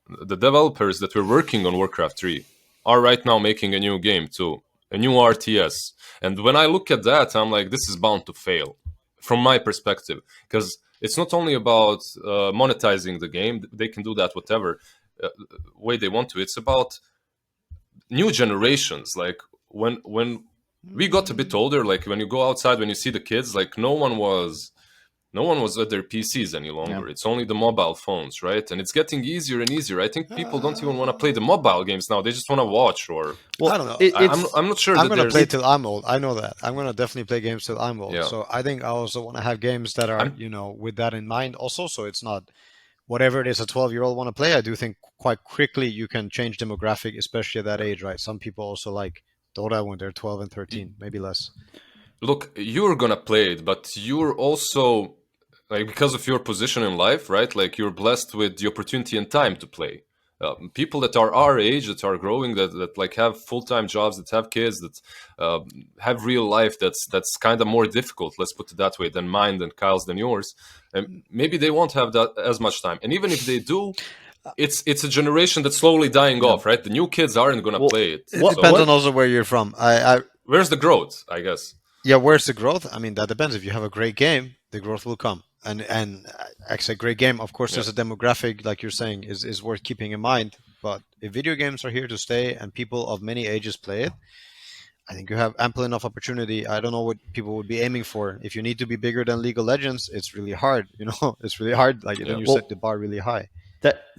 the developers that were working on Warcraft 3 are right now making a new game too, a new RTS. And when I look at that, I'm like, this is bound to fail from my perspective, because it's not only about monetizing the game. They can do that whatever way they want to. It's about new generations. Like when we got a bit older, like when you go outside, when you see the kids, like no one was at their PCs any longer. It's only the mobile phones, right? And it's getting easier and easier. I think people don't even want to play the mobile games now. They just want to watch or... Well, I don't know. I'm not sure I'm going to play till I'm old. I know that. I'm going to definitely play games till I'm old. Yeah. So I think I also want to have games that are, with that in mind also. So it's not whatever it is a 12-year-old want to play. I do think quite quickly you can change demographic, especially at that age, right? Some people also like Dota when they're 12 and 13, maybe less. Look, you're going to play it, but you're also... like, because of your position in life, right? Like, you're blessed with the opportunity and time to play. People that are our age, that are growing, that like have full-time jobs, that have kids, that have real life, that's kind of more difficult, let's put it that way, than mine, than Kyle's, than yours. And maybe they won't have that as much time. And even if they do, it's a generation that's slowly dying off, right? The new kids aren't going to play it. It depends on also where you're from. Where's the growth, I guess? Yeah, where's the growth? That depends. If you have a great game, the growth will come. And actually, a great game, of course, there's a demographic, like you're saying, is worth keeping in mind. But if video games are here to stay and people of many ages play it, I think you have ample enough opportunity. I don't know what people would be aiming for. If you need to be bigger than League of Legends, it's really hard. It's really hard. Like, then you set the bar really high.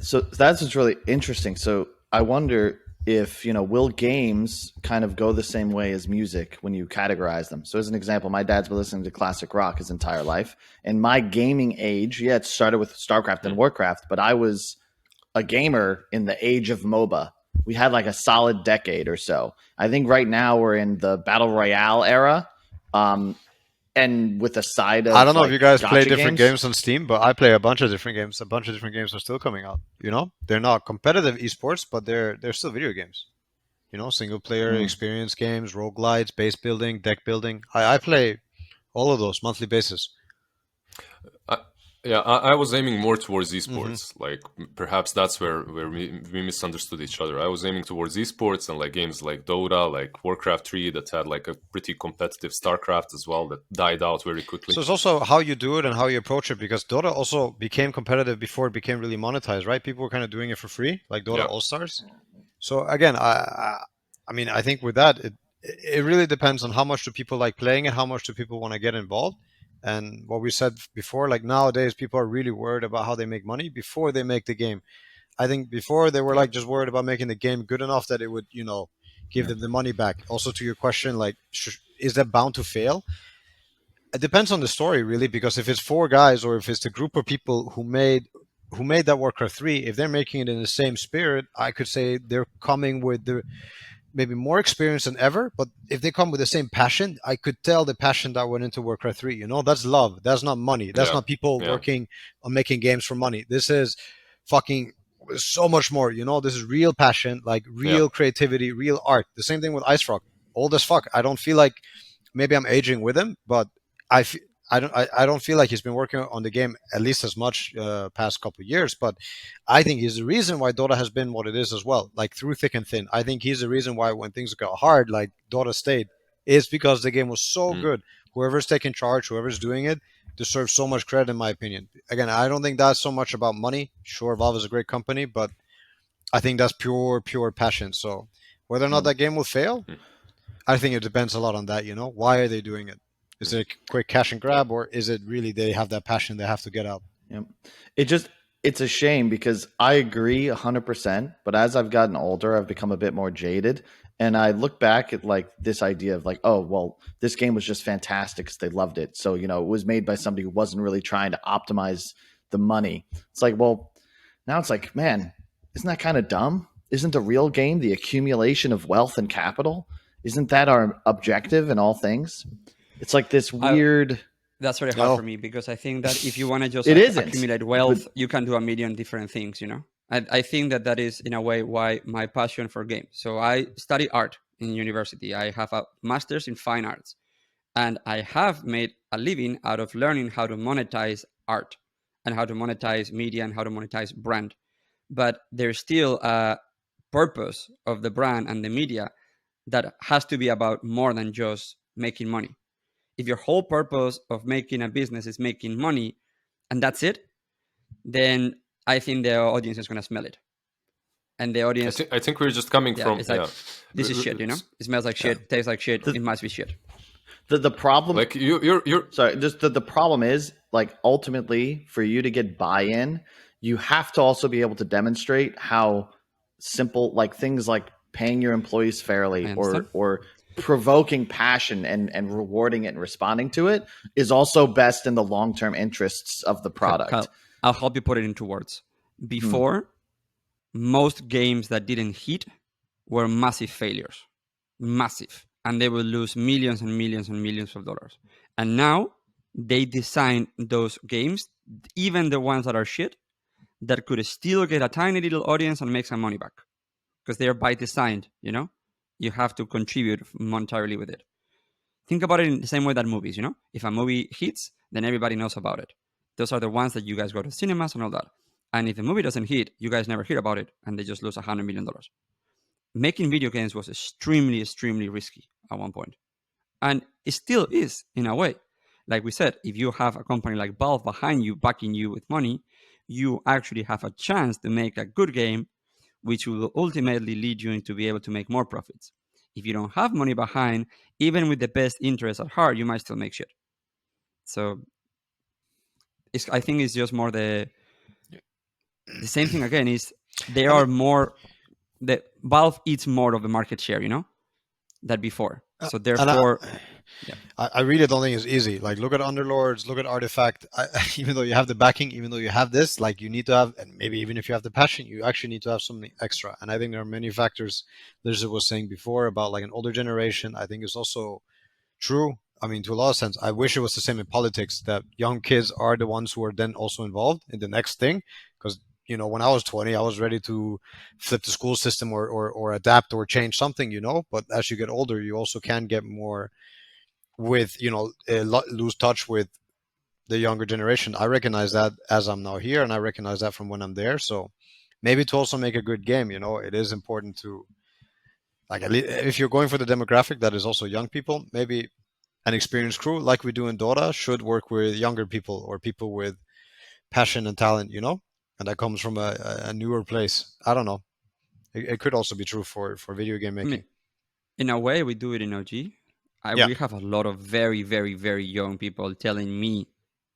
So that's what's really interesting. So I wonder if, will games kind of go the same way as music when you categorize them? So as an example, my dad's been listening to classic rock his entire life. And my gaming age, it started with StarCraft and Warcraft, but I was a gamer in the age of MOBA. We had like a solid decade or so. I think right now we're in the Battle Royale era. And with a side of, I don't know if you guys play different games on Steam, but I play a bunch of different games. A bunch of different games are still coming out. They're not competitive esports, but they're still video games. Single player experience games, roguelites, base building, deck building. I play all of those monthly basis. I was aiming more towards esports. Like, perhaps that's where we misunderstood each other. I was aiming towards esports and like games like Dota, like Warcraft 3 that had like a pretty competitive StarCraft as well that died out very quickly. So it's also how you do it and how you approach it, because Dota also became competitive before it became really monetized, right? People were kind of doing it for free, like Dota All-Stars. So again, I think with that, it really depends on how much do people like playing it, how much do people want to get involved. And what we said before, like nowadays, people are really worried about how they make money before they make the game. I think before they were like just worried about making the game good enough that it would, give them the money back. Also to your question, like, is that bound to fail? It depends on the story, really, because if it's four guys or if it's the group of people who made that Warcraft 3, if they're making it in the same spirit, I could say they're coming with maybe more experience than ever, but if they come with the same passion, I could tell the passion that went into Warcraft 3. That's love. That's not money. That's not people working on making games for money. This is fucking so much more. This is real passion, like real creativity, real art. The same thing with Ice Rock. Old as fuck. I don't feel like, maybe I'm aging with him, but I don't feel like he's been working on the game at least as much past couple of years, but I think he's the reason why Dota has been what it is as well. Like through thick and thin, I think he's the reason why when things got hard, like Dota stayed, is because the game was so good. Whoever's taking charge, whoever's doing it, deserves so much credit, in my opinion. Again, I don't think that's so much about money. Sure, Valve is a great company, but I think that's pure passion. So whether or not that game will fail, I think it depends a lot on that. Why are they doing it? Is it a quick cash and grab, or is it really they have that passion they have to get out? Yep. It's a shame because I agree 100%, but as I've gotten older, I've become a bit more jaded. And I look back at like this idea of like, oh, well, this game was just fantastic because they loved it. So, it was made by somebody who wasn't really trying to optimize the money. It's like, well, now it's like, man, isn't that kind of dumb? Isn't a real game the accumulation of wealth and capital? Isn't that our objective in all things? It's like this weird... That's very hard for me because I think that if you want to just accumulate wealth, you can do a million different things, I think that is, in a way, why my passion for games. So I study art in university. I have a master's in fine arts. And I have made a living out of learning how to monetize art and how to monetize media and how to monetize brand. But there's still a purpose of the brand and the media that has to be about more than just making money. If your whole purpose of making a business is making money and that's it, then I think the audience is going to smell it. And the audience... I think we're just coming from... It's like, this is shit, It smells like shit, tastes like shit, it must be shit. The problem... Like, you're... Sorry, just the problem is, like, ultimately, for you to get buy-in, you have to also be able to demonstrate how simple, like, things like paying your employees fairly or provoking passion and rewarding it and responding to it is also best in the long-term interests of the product. Kyle, I'll help you put it into words. Before, most games that didn't hit were massive failures. Massive. And they would lose millions and millions and millions of dollars. And now they design those games, even the ones that are shit, that could still get a tiny little audience and make some money back. Because they are by design, You have to contribute monetarily with it. Think about it in the same way that movies, If a movie hits, then everybody knows about it. Those are the ones that you guys go to cinemas and all that. And if a movie doesn't hit, you guys never hear about it and they just lose $100 million. Making video games was extremely, extremely risky at one point. And it still is, in a way. Like we said, if you have a company like Valve behind you, backing you with money, you actually have a chance to make a good game which will ultimately lead you into be able to make more profits. If you don't have money behind, even with the best interest at heart, you might still make shit. So I think it's just more the same thing again is there are more, the Valve eats more of the market share, than before. So therefore... I really don't think it's easy. Like, look at Underlords, look at Artifact. Even though you have the backing, even though you have this, like, you need to have, and maybe even if you have the passion, you actually need to have something extra. And I think there are many factors. Lizzard was saying before about like an older generation. I think it's also true. I mean, to a lot of sense, I wish it was the same in politics, that young kids are the ones who are then also involved in the next thing. Because, when I was 20, I was ready to flip the school system or adapt or change something, But as you get older, you also can get more with, lose touch with the younger generation. I recognize that as I'm now here, and I recognize that from when I'm there. So maybe to also make a good game, it is important to, like, at least if you're going for the demographic that is also young people, maybe an experienced crew like we do in Dota should work with younger people or people with passion and talent, and that comes from a newer place. I don't know. It could also be true for video game making. I mean, in a way, we do it in OG. We have a lot of very, very, very young people telling me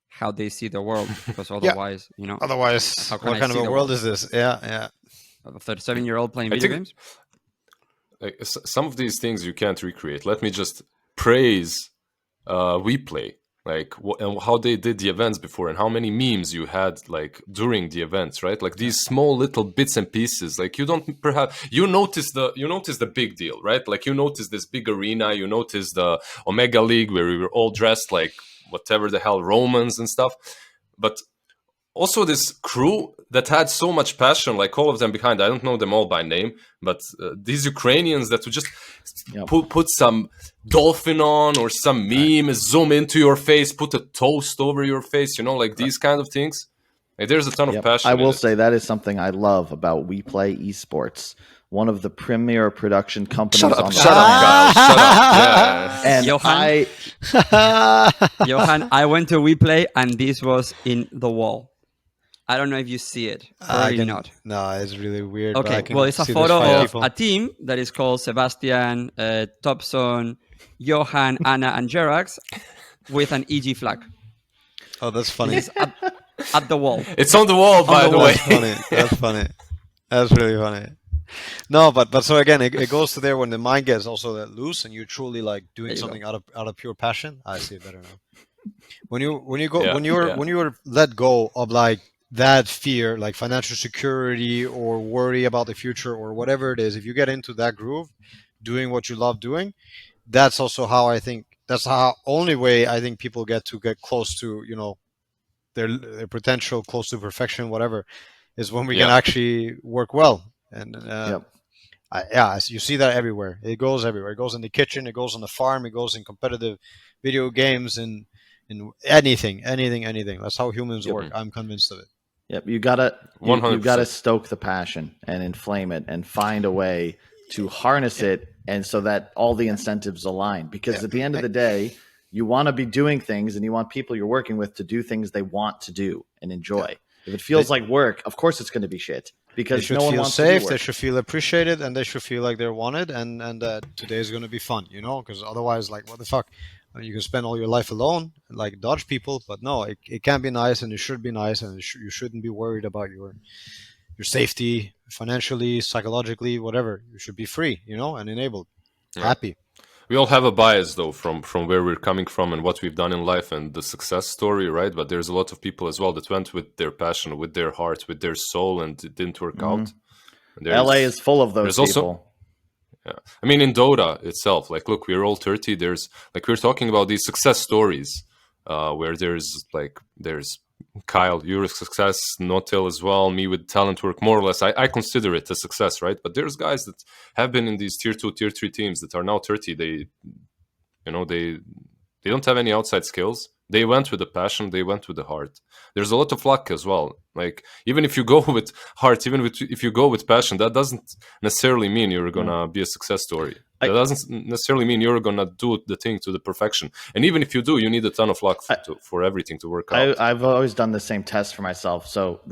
how they see the world, because otherwise, Otherwise, what kind of a world is this? Yeah. A 37-year-old playing video games? Some of these things you can't recreate. Let me just praise WePlay. like and how they did the events before, and how many memes you had like during the events, right? Like these small little bits and pieces. Like you don't perhaps you notice the big deal, right? Like you notice this big arena, you notice the Omega League where we were all dressed like whatever the hell Romans and stuff, but also this crew that had so much passion, like all of them behind. I don't know them all by name, but these Ukrainians that would just put some dolphin on or some meme, zoom into your face, put a toast over your face, like these kind of things. Like, there's a ton of passion. I will say that is something I love about We Play Esports. One of the premier production companies on the planet. Shut up, Kyle. Shut up. Yeah. And Johan, I went to WePlay and this was in the wall. I don't know if you see it or not. No, it's really weird. Okay, well, it's a photo of a team that is called Sebastian, Thompson, Johan, Anna, and Jerax with an EG flag. Oh, that's funny. It's at the wall. It's on the wall, by the way. That's funny. That's funny. That's really funny. No, but so again, it goes to there when the mind gets also that loose and you're truly like doing something out of pure passion. I see it better now. When you're let go of like that fear, like financial security or worry about the future or whatever it is, if you get into that groove, doing what you love doing, that's also how I think that's how only way I think people get close to their potential, close to perfection, whatever, is when we can actually work well. And you see that everywhere. It goes everywhere. It goes in the kitchen. It goes on the farm. It goes in competitive video games and in anything. That's how humans work. I'm convinced of it. Yep, you gotta stoke the passion and inflame it and find a way to harness it, and so that all the incentives align. Because at the end of the day, you want to be doing things, and you want people you're working with to do things they want to do and enjoy. Yeah. If it feels like work, of course it's going to be shit. Because no one wants safe, to do work. They should feel appreciated, and they should feel like they're wanted, and today is going to be fun, because otherwise, like, what the fuck? You can spend all your life alone, like dodge people, but no, it can be nice, and it should be nice, and you shouldn't be worried about your safety, financially, psychologically, whatever. You should be free, and enabled, happy. We all have a bias, though, from where we're coming from and what we've done in life and the success story, right? But there's a lot of people as well that went with their passion, with their heart, with their soul, and it didn't work out. LA is full of those people. Yeah, I mean, in Dota itself, like, look, we're all 30. There's like we're talking about these success stories, where there's Kyle, you're a success, N0tails as well, me with talent work, more or less. I consider it a success, right? But there's guys that have been in these tier 2, tier 3 teams that are now 30. They don't have any outside skills. They went with the passion. They went with the heart. There's a lot of luck as well. Like, even if you go with heart, if you go with passion, that doesn't necessarily mean you're gonna be a success story. That doesn't necessarily mean you're gonna do the thing to the perfection. And even if you do, you need a ton of luck for everything to work out. I've always done the same test for myself. So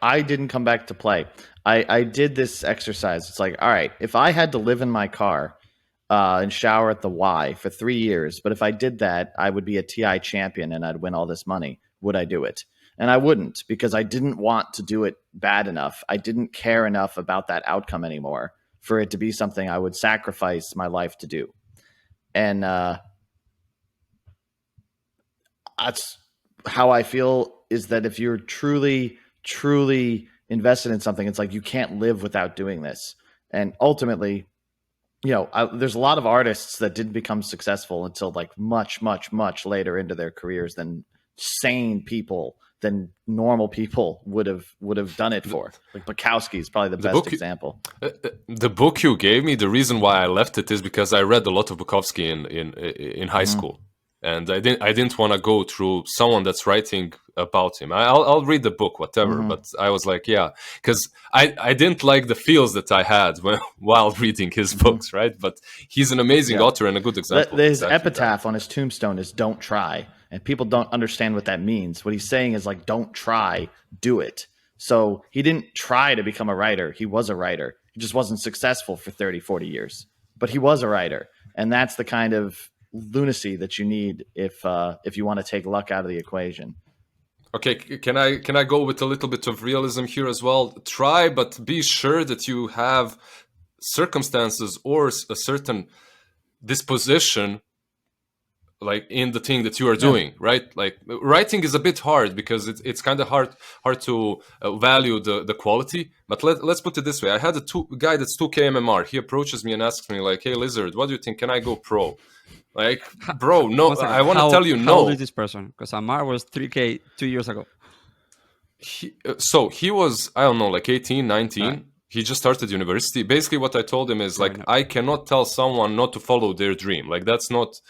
I didn't come back to play. I did this exercise. It's like, all right, if I had to live in my car and shower at the Y for 3 years, but if I did that, I would be a TI champion and I'd win all this money. Would I do it? And I wouldn't, because I didn't want to do it bad enough. I didn't care enough about that outcome anymore for it to be something I would sacrifice my life to do. And that's how I feel, is that if you're truly, truly invested in something, it's like you can't live without doing this. And ultimately, there's a lot of artists that didn't become successful until like much, much, much later into their careers than sane people, than normal people would have done it for. Like Bukowski is probably the best example. The book you gave me, the reason why I left it is because I read a lot of Bukowski in high school, and I didn't want to go through someone that's writing about him. I'll read the book, whatever. But I was like, because I didn't like the feels that I had while reading his books, right? But he's an amazing author and a good example. His epitaph on his tombstone is "Don't try." And people don't understand what that means. What he's saying is like, don't try, do it. So he didn't try to become a writer. He was a writer. He just wasn't successful for 30, 40 years. But he was a writer. And that's the kind of lunacy that you need if you want to take luck out of the equation. Okay, can I go with a little bit of realism here as well? Try, but be sure that you have circumstances or a certain disposition like in the thing that you are doing, right? Like writing is a bit hard because it's kind of hard to value the quality. But let's put it this way: I had a guy that's 2K MMR. He approaches me and asks me like, "Hey Lizzard, what do you think? Can I go pro?" Like, bro, no, I want to tell you How old no. is this person? Because Amar was 3K 2 years ago. So he was, I don't know, like 18, 19. Right. He just started university. Basically, what I told him is Fair like, enough. I cannot tell someone not to follow their dream. Like, that's not,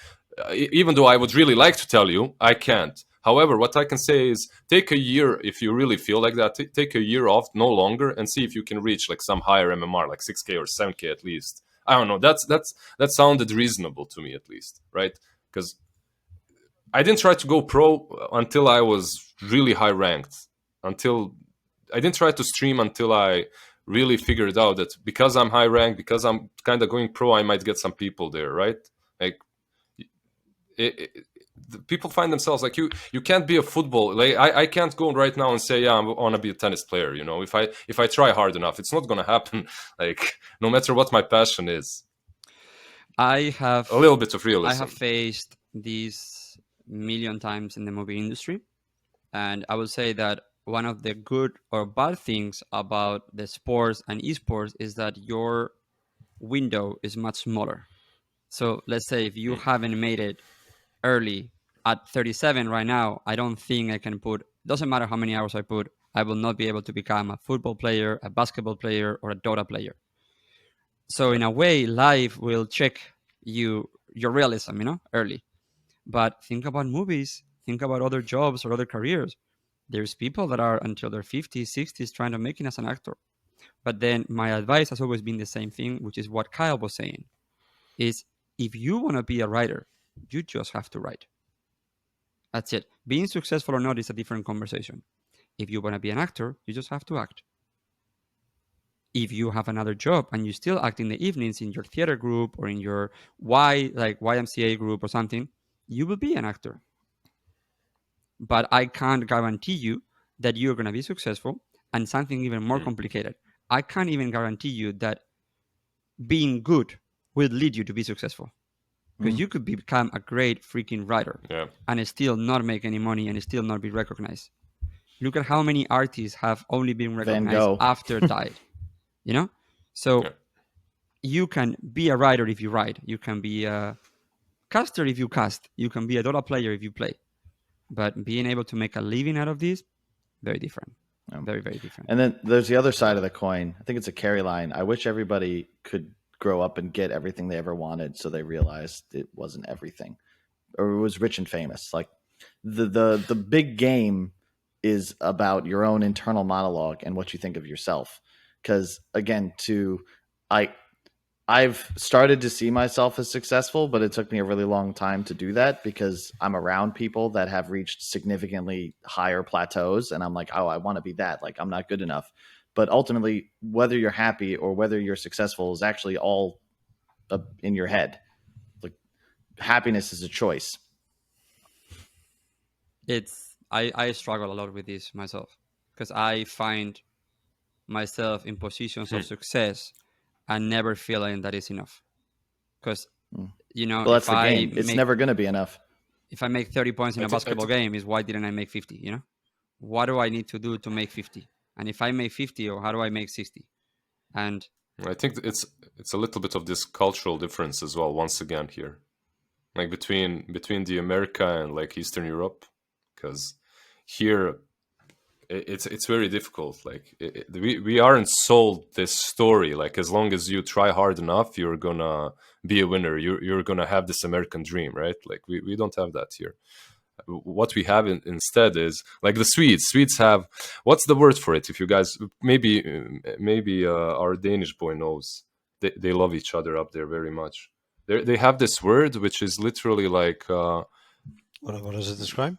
even though I would really like to tell you, I can't. However, what I can say is take a year if you really feel like that. Take a year off, no longer, and see if you can reach like some higher MMR, like 6K or 7K at least. I don't know. That sounded reasonable to me at least, right? Because I didn't try to go pro until I was really high ranked. Until I didn't try to stream until I really figured out that because I'm high ranked, because I'm kind of going pro, I might get some people there, right? Like, people find themselves like you can't be a football. Like I can't go right now and say, yeah, I want to be a tennis player. You know, if I try hard enough, it's not gonna happen. Like no matter what my passion is. I have A little bit of realism. I have faced these million times in the movie industry, and I would say that one of the good or bad things about the sports and esports is that your window is much smaller. So let's say if you haven't made it early at 37 right now, I don't think I can put, doesn't matter how many hours I put, I will not be able to become a football player, a basketball player, or a Dota player. So in a way, life will check your realism, early. But think about movies, think about other jobs or other careers. There's people that are until their 50s, 60s trying to make it as an actor. But then my advice has always been the same thing, which is what Kyle was saying, is if you want to be a writer, you just have to write. That's it. Being successful or not is a different conversation. If you want to be an actor, you just have to act. If you have another job and you still act in the evenings in your theater group or in your YMCA group or something, you will be an actor. But I can't guarantee you that you're going to be successful. And something even more complicated, I can't even guarantee you that being good will lead you to be successful. Because you could become a great freaking writer and still not make any money and still not be recognized. Look at how many artists have only been recognized after died. So you can be a writer if you write. You can be a caster if you cast. You can be a Dota player if you play. But being able to make a living out of this, very different. Very, very different. And then there's the other side of the coin. I think it's a carry line. I wish everybody could grow up and get everything they ever wanted, so they realized it wasn't everything, or it was rich and famous. Like the big game is about your own internal monologue and what you think of yourself. Because again, I've started to see myself as successful, but it took me a really long time to do that because I'm around people that have reached significantly higher plateaus. And I'm like, oh, I want to be that. Like, I'm not good enough. But ultimately, whether you're happy or whether you're successful is actually all in your head. Like, happiness is a choice. I struggle a lot with this myself because I find myself in positions of success and never feeling that is enough. Because, well, that's the game. It's never going to be enough. If I make 30 points in a basketball game, is why didn't I make 50? What do I need to do to make 50? And if I make 50, or how do I make 60? And I think it's a little bit of this cultural difference as well. Once again, here, like between the America and like Eastern Europe, because here it's very difficult. Like we aren't sold this story. Like as long as you try hard enough, you're gonna be a winner. You're gonna have this American dream, right? Like we don't have that here. What we have instead is like the Swedes. Swedes have, what's the word for it? If you guys maybe our Danish boy knows. They love each other up there very much. They have this word which is literally like what does it describe?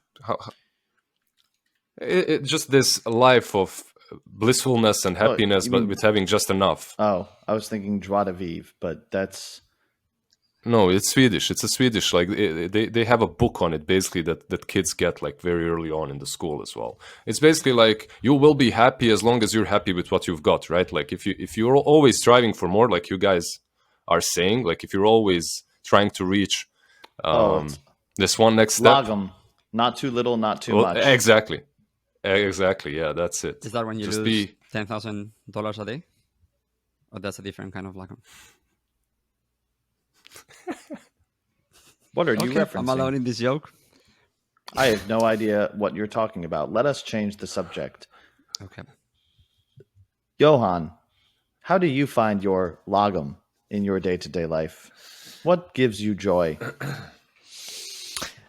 It just this life of blissfulness and happiness, but with having just enough. Oh, I was thinking joie de vivre, but that's... No, it's Swedish. It's a Swedish, like they have a book on it basically that kids get like very early on in the school as well. It's basically like you will be happy as long as you're happy with what you've got, right? Like if you're always striving for more, like you guys are saying, like if you're always trying to reach This one next step. Lagom. Not too little, not too much. Exactly. Exactly. Yeah, that's it. Is that when you Just lose $10,000 a day? Or that's a different kind of lagom? What are you referencing? I'm alone in this joke. I have no idea what you're talking about. Let us change the subject. Okay. Johan, how do you find your lagom in your day-to-day life? What gives you joy?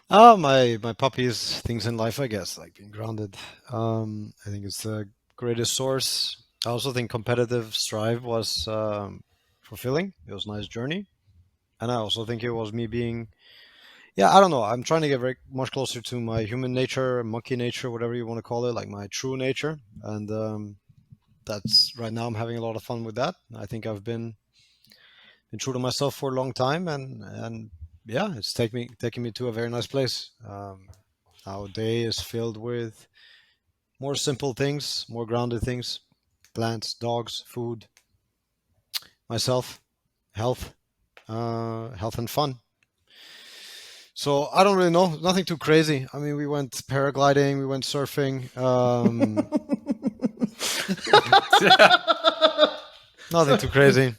My puppies, things in life, I guess, like being grounded. I think it's the greatest source. I also think competitive strive was fulfilling. It was a nice journey. And I also think it was me being, I don't know. I'm trying to get very much closer to my human nature, monkey nature, whatever you want to call it, like my true nature. And that's right now I'm having a lot of fun with that. I think I've been true to myself for a long time, and it's taking me to a very nice place. Our day is filled with more simple things, more grounded things: plants, dogs, food, myself, health and fun. So I don't really know, nothing too crazy. I mean, we went paragliding, we went surfing. Nothing too crazy.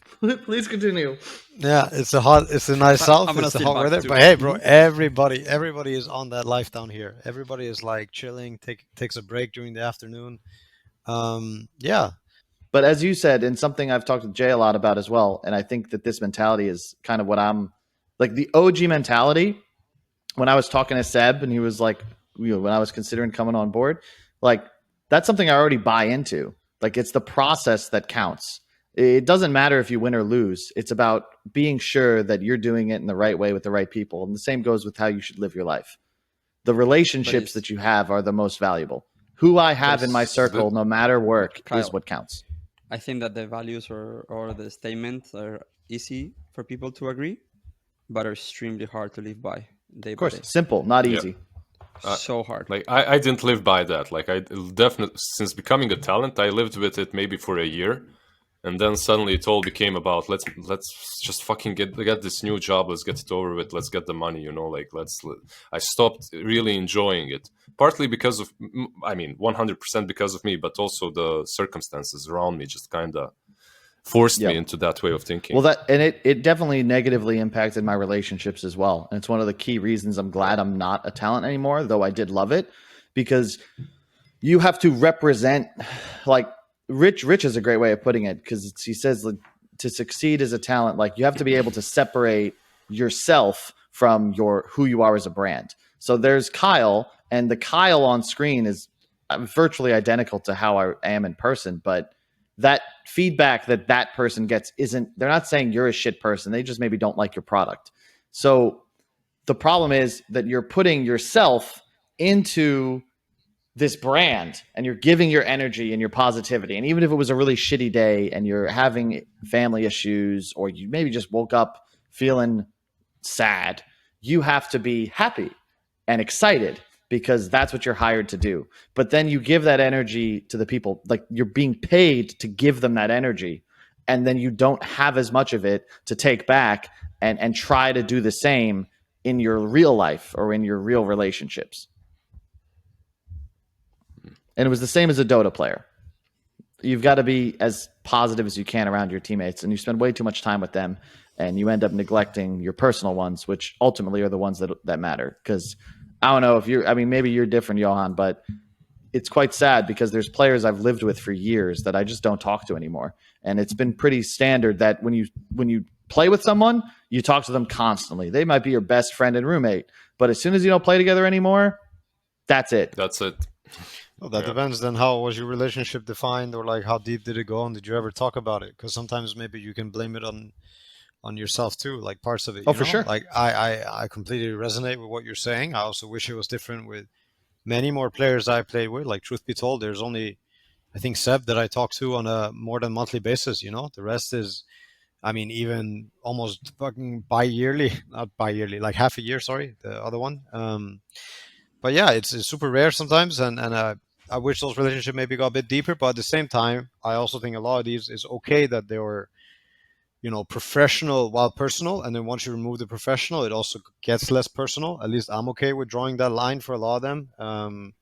Please continue. Yeah, it's a nice south. It's the hot weather. But hey, bro, everybody is on that life down here. Everybody is like chilling, takes a break during the afternoon. But as you said, and something I've talked to Jay a lot about as well, and I think that this mentality is kind of what I'm like, the OG mentality. When I was talking to Seb and he was like, when I was considering coming on board, like that's something I already buy into. Like it's the process that counts. It doesn't matter if you win or lose. It's about being sure that you're doing it in the right way with the right people. And the same goes with how you should live your life. The relationships that you have are the most valuable. Who I have in my circle, no matter work, is what counts. I think that the values or the statements are easy for people to agree, but are extremely hard to live by. Of course, simple, not easy. So hard. Like I didn't live by that. Like I definitely, since becoming a talent, I lived with it maybe for a year, and then suddenly it all became about let's just fucking get this new job. Let's get it over with. Let's get the money. Like I stopped really enjoying it. Partly because of, 100% because of me, but also the circumstances around me just kind of forced me into that way of thinking. Well, it definitely negatively impacted my relationships as well. And it's one of the key reasons I'm glad I'm not a talent anymore, though I did love it, because you have to represent, like Rich is a great way of putting it, because he says like, to succeed as a talent, like you have to be able to separate yourself from who you are as a brand. So there's Kyle, and the Kyle on screen is virtually identical to how I am in person, but that feedback that person gets they're not saying you're a shit person. They just maybe don't like your product. So the problem is that you're putting yourself into this brand and you're giving your energy and your positivity. And even if it was a really shitty day and you're having family issues, or you maybe just woke up feeling sad, you have to be happy and excited, because that's what you're hired to do. But then you give that energy to the people, like you're being paid to give them that energy, and then you don't have as much of it to take back and try to do the same in your real life or in your real relationships. And it was the same as a Dota player. You've got to be as positive as you can around your teammates, and you spend way too much time with them, and you end up neglecting your personal ones, which ultimately are the ones that matter. Because I don't know maybe you're different, Johan, but it's quite sad because there's players I've lived with for years that I just don't talk to anymore. And it's been pretty standard that when you play with someone, you talk to them constantly. They might be your best friend and roommate, but as soon as you don't play together anymore, that's it. That's it. Well, that depends then. How was your relationship defined, or like how deep did it go, and did you ever talk about it? Because sometimes maybe you can blame it on yourself too, like parts of it. Oh, for sure. Like I completely resonate with what you're saying. I also wish it was different with many more players I played with. Like, truth be told, there's only, I think, Seb that I talk to on a more than monthly basis. The rest is, even almost fucking not bi-yearly, like half a year. Sorry, the other one. But yeah, it's super rare sometimes, and I wish those relationships maybe got a bit deeper. But at the same time, I also think a lot of these is okay that they were professional while personal, and then once you remove the professional, it also gets less personal. At least I'm okay with drawing that line for a lot of them.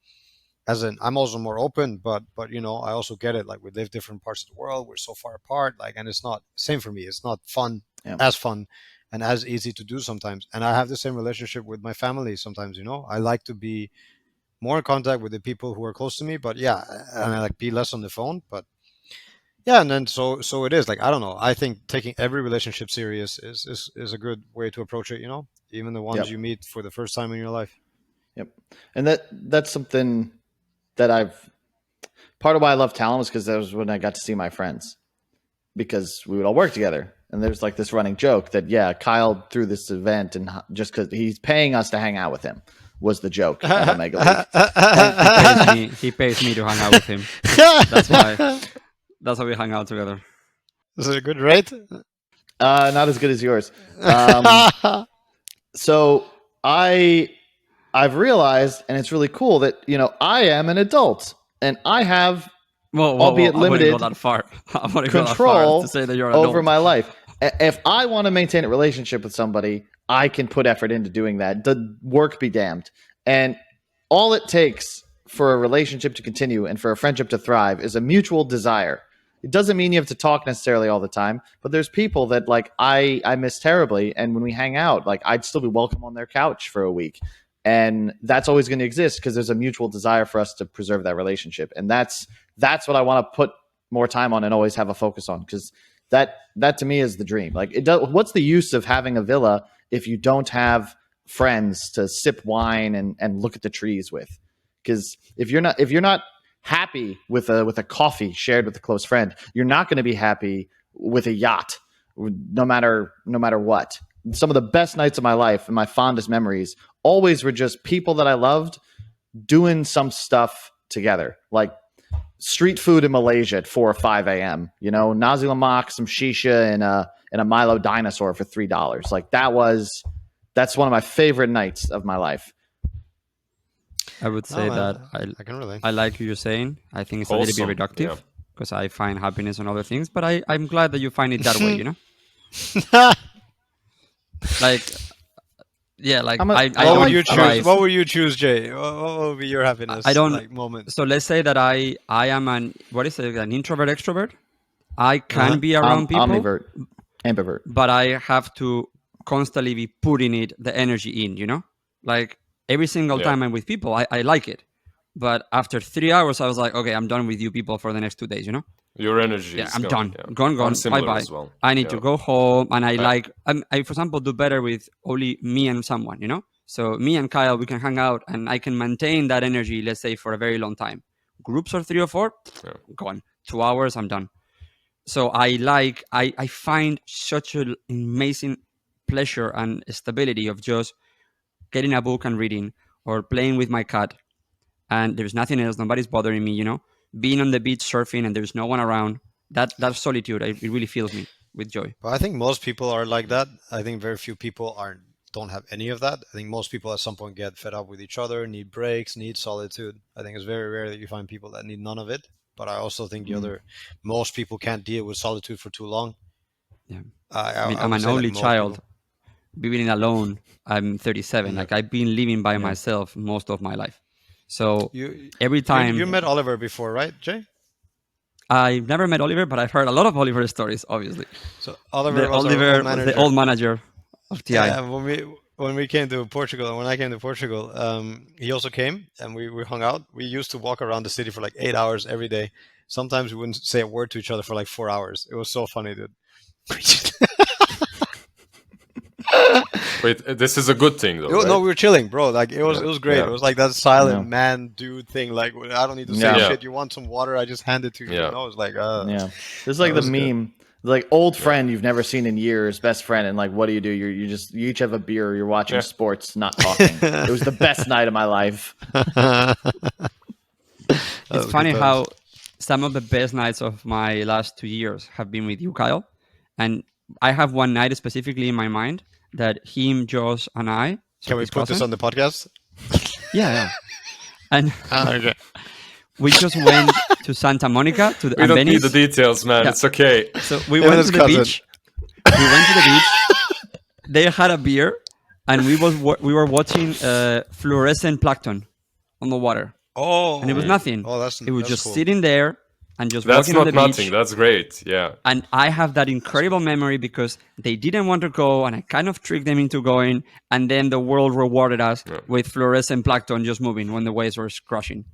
As in, I'm also more open, but I also get it. Like, we live different parts of the world, we're so far apart, like, and it's not same for me. It's not fun, as fun and as easy to do sometimes. And I have the same relationship with my family sometimes. I like to be more in contact with the people who are close to me, but yeah, and I like be less on the phone, but yeah. And then so it is, like, I don't know, I think taking every relationship serious is a good way to approach it, even the ones you meet for the first time in your life. And that's something that part of why I love Talon is because that was when I got to see my friends, because we would all work together. And there's like this running joke that, Kyle threw this event, and just because he's paying us to hang out with him was the joke at Omega League. He pays me to hang out with him. That's why we hang out together. Is it a good rate? Not as good as yours. So I've realized, and it's really cool, that I am an adult and I have, albeit limited, control over my life. If I want to maintain a relationship with somebody, I can put effort into doing that. The work be damned. And all it takes for a relationship to continue and for a friendship to thrive is a mutual desire. It doesn't mean you have to talk necessarily all the time, but there's people that, like, I miss terribly, and when we hang out, like, I'd still be welcome on their couch for a week. And that's always going to exist because there's a mutual desire for us to preserve that relationship. And that's what I want to put more time on and always have a focus on, because that to me is the dream. Like, what's the use of having a villa if you don't have friends to sip wine and look at the trees with? Because if you're not happy with a coffee shared with a close friend, you're not going to be happy with a yacht, no matter what. Some of the best nights of my life and my fondest memories always were just people that I loved doing some stuff together, like street food in Malaysia at 4 or 5 a.m. Nasi lemak, some shisha, and a Milo dinosaur for $3. Like, that's one of my favorite nights of my life. I would say that I can relate. I like what you're saying. I think it's a little bit reductive because I find happiness on other things, but I'm glad that you find it that way, Like, what would you choose? What would you choose, Jay? What would be your happiness? Moment. So let's say that I am an introvert extrovert. I can be around people. Ambivert. But I have to constantly be putting the energy in. Like, every single time I'm with people, I like it. But after 3 hours, I was like, okay, I'm done with you people for the next 2 days, Your energy is I'm gone. Gone. Bye-bye. As well. I need to go home. And I for example, do better with only me and someone, So me and Kyle, we can hang out and I can maintain that energy, let's say, for a very long time. Groups of 3 or 4, gone. 2 hours, I'm done. So I find such an amazing pleasure and stability of just getting a book and reading, or playing with my cat, and there's nothing else, nobody's bothering me, being on the beach surfing and there's no one around. That solitude, it really fills me with joy. Well, I think most people are like that. I think very few people don't have any of that. I think most people at some point get fed up with each other, need breaks, need solitude. I think it's very rare that you find people that need none of it. But I also think most people can't deal with solitude for too long. Yeah, I'm an only child. Living alone, I'm 37. Like, I've been living by myself most of my life. So every time... You met Oliver before, right, Jay? I've never met Oliver, but I've heard a lot of Oliver stories, obviously. So Oliver was the old manager of TI. Yeah, when we came to Portugal, and when I came to Portugal, he also came, and we hung out. We used to walk around the city for like 8 hours every day. Sometimes we wouldn't say a word to each other for like 4 hours. It was so funny, dude. Wait, this is a good thing, though. No, we were chilling, bro. Like, it was great. Yeah. It was like that silent man dude thing. Like, I don't need to say shit. You want some water? I just hand it to you. Yeah. It's like, This is like the meme. Like, old friend you've never seen in years, best friend, and like, what do? You each have a beer. You're watching sports, not talking. It was the best night of my life. It's funny how some of the best nights of my last 2 years have been with you, Kyle. And I have one night specifically in my mind that him, Josh, and I... Can we put this on the podcast? Yeah. And we just went to Santa Monica. We don't need the details, man. Yeah. It's okay. So we went to the beach. We went to the beach. They had a beer, and we were watching fluorescent plankton on the water, Oh, and it was nothing. Oh, that's It was that's just cool. sitting there and just That's walking on not the nothing. beach. That's great. Yeah. And I have that incredible memory because they didn't want to go, and I kind of tricked them into going, and then the world rewarded us with fluorescent plankton just moving when the waves were crashing.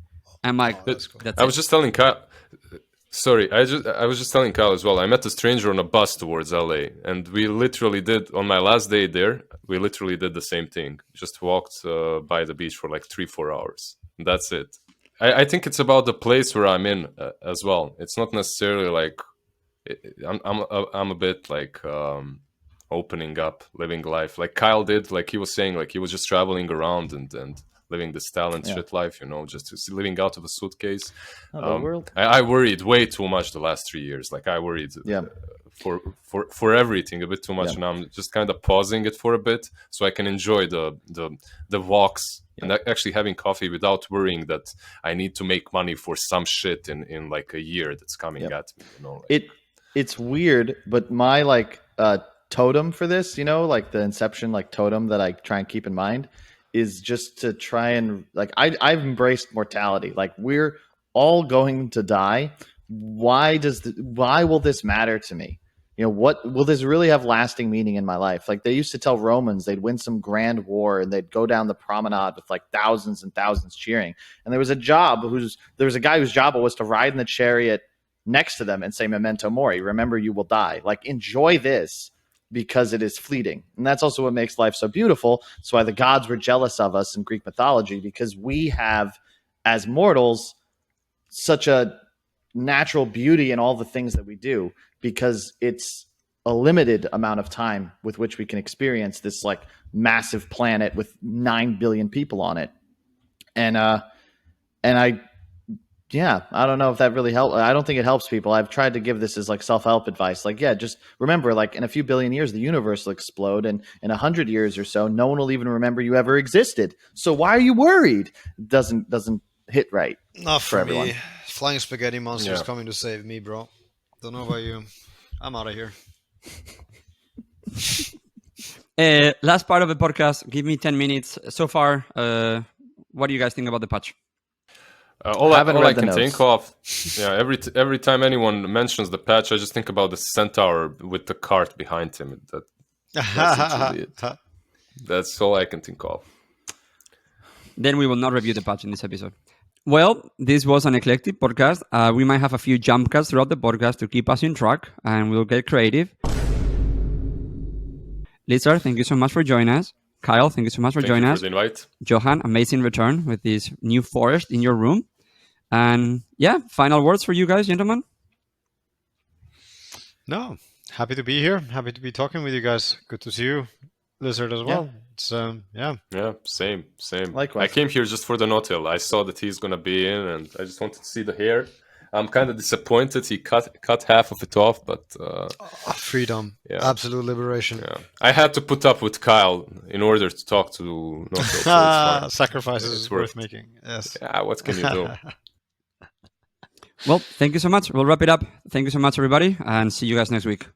I'm like, that's cool. that's I it. was just telling Kyle. Sorry, I was just telling Kyle as well. I met a stranger on a bus towards LA, and we literally did on my last day there. We literally did the same thing. Just walked by the beach for like 3-4 hours. That's it. I think it's about the place where I'm in as well. It's not necessarily like I'm a bit like opening up, living life like Kyle did. Like he was saying, like he was just traveling around and living this talent shit life, you know, just living out of a suitcase. The world. I worried way too much the last 3 years. Like I worried for everything a bit too much, and I'm just kind of pausing it for a bit so I can enjoy the walks and actually having coffee without worrying that I need to make money for some shit in like a year that's coming at me. You know, like, It's weird, but my like totem for this, you know, like the Inception like totem that I try and keep in mind is just to try and like I've embraced mortality. Like we're all going to die. Why will this matter to me? You know, what will this really have lasting meaning in my life? Like they used to tell Romans they'd win some grand war and they'd go down the promenade with like thousands and thousands cheering. And there was a guy whose job was to ride in the chariot next to them and say, Memento Mori, remember you will die. Like enjoy this because it is fleeting. And that's also what makes life so beautiful. That's why the gods were jealous of us in Greek mythology, because we have, as mortals, such a natural beauty in all the things that we do, because it's a limited amount of time with which we can experience this like massive planet with 9 billion people on it. And I don't know if that really helps. I don't think it helps people. I've tried to give this as like self-help advice. Like, just remember, like in a few billion years, the universe will explode, and in 100 years or so, no one will even remember you ever existed. So why are you worried? Doesn't hit right. Not for everyone. me. Flying spaghetti monsters coming to save me, bro. Don't know about you. I'm out of here. Last part of the podcast. Give me 10 minutes. So far, what do you guys think about the patch? All I can think of, every time anyone mentions the patch, I just think about the centaur with the cart behind him. That's literally it. That's all I can think of. Then we will not review the patch in this episode. Well, this was an eclectic podcast. We might have a few jump cuts throughout the podcast to keep us in track, and we'll get creative. Lizzard, thank you so much for joining us. Kyle, thank you so much for joining us. Thank you for the invite. Johan, amazing return with this new forest in your room. And final words for you guys, gentlemen? No, happy to be here. Happy to be talking with you guys. Good to see you, Lizzard, as well. It's Yeah, same. Likewise. I came here just for the no-tail. I saw that he's gonna be in, and I just wanted to see the hair. I'm kind of disappointed he cut half of it off, but freedom, absolute liberation. Yeah, I had to put up with Kyle in order to talk to no-tail. So sacrifices is worth making. Yes. Yeah, what can you do? Well, thank you so much. We'll wrap it up. Thank you so much, everybody, and see you guys next week.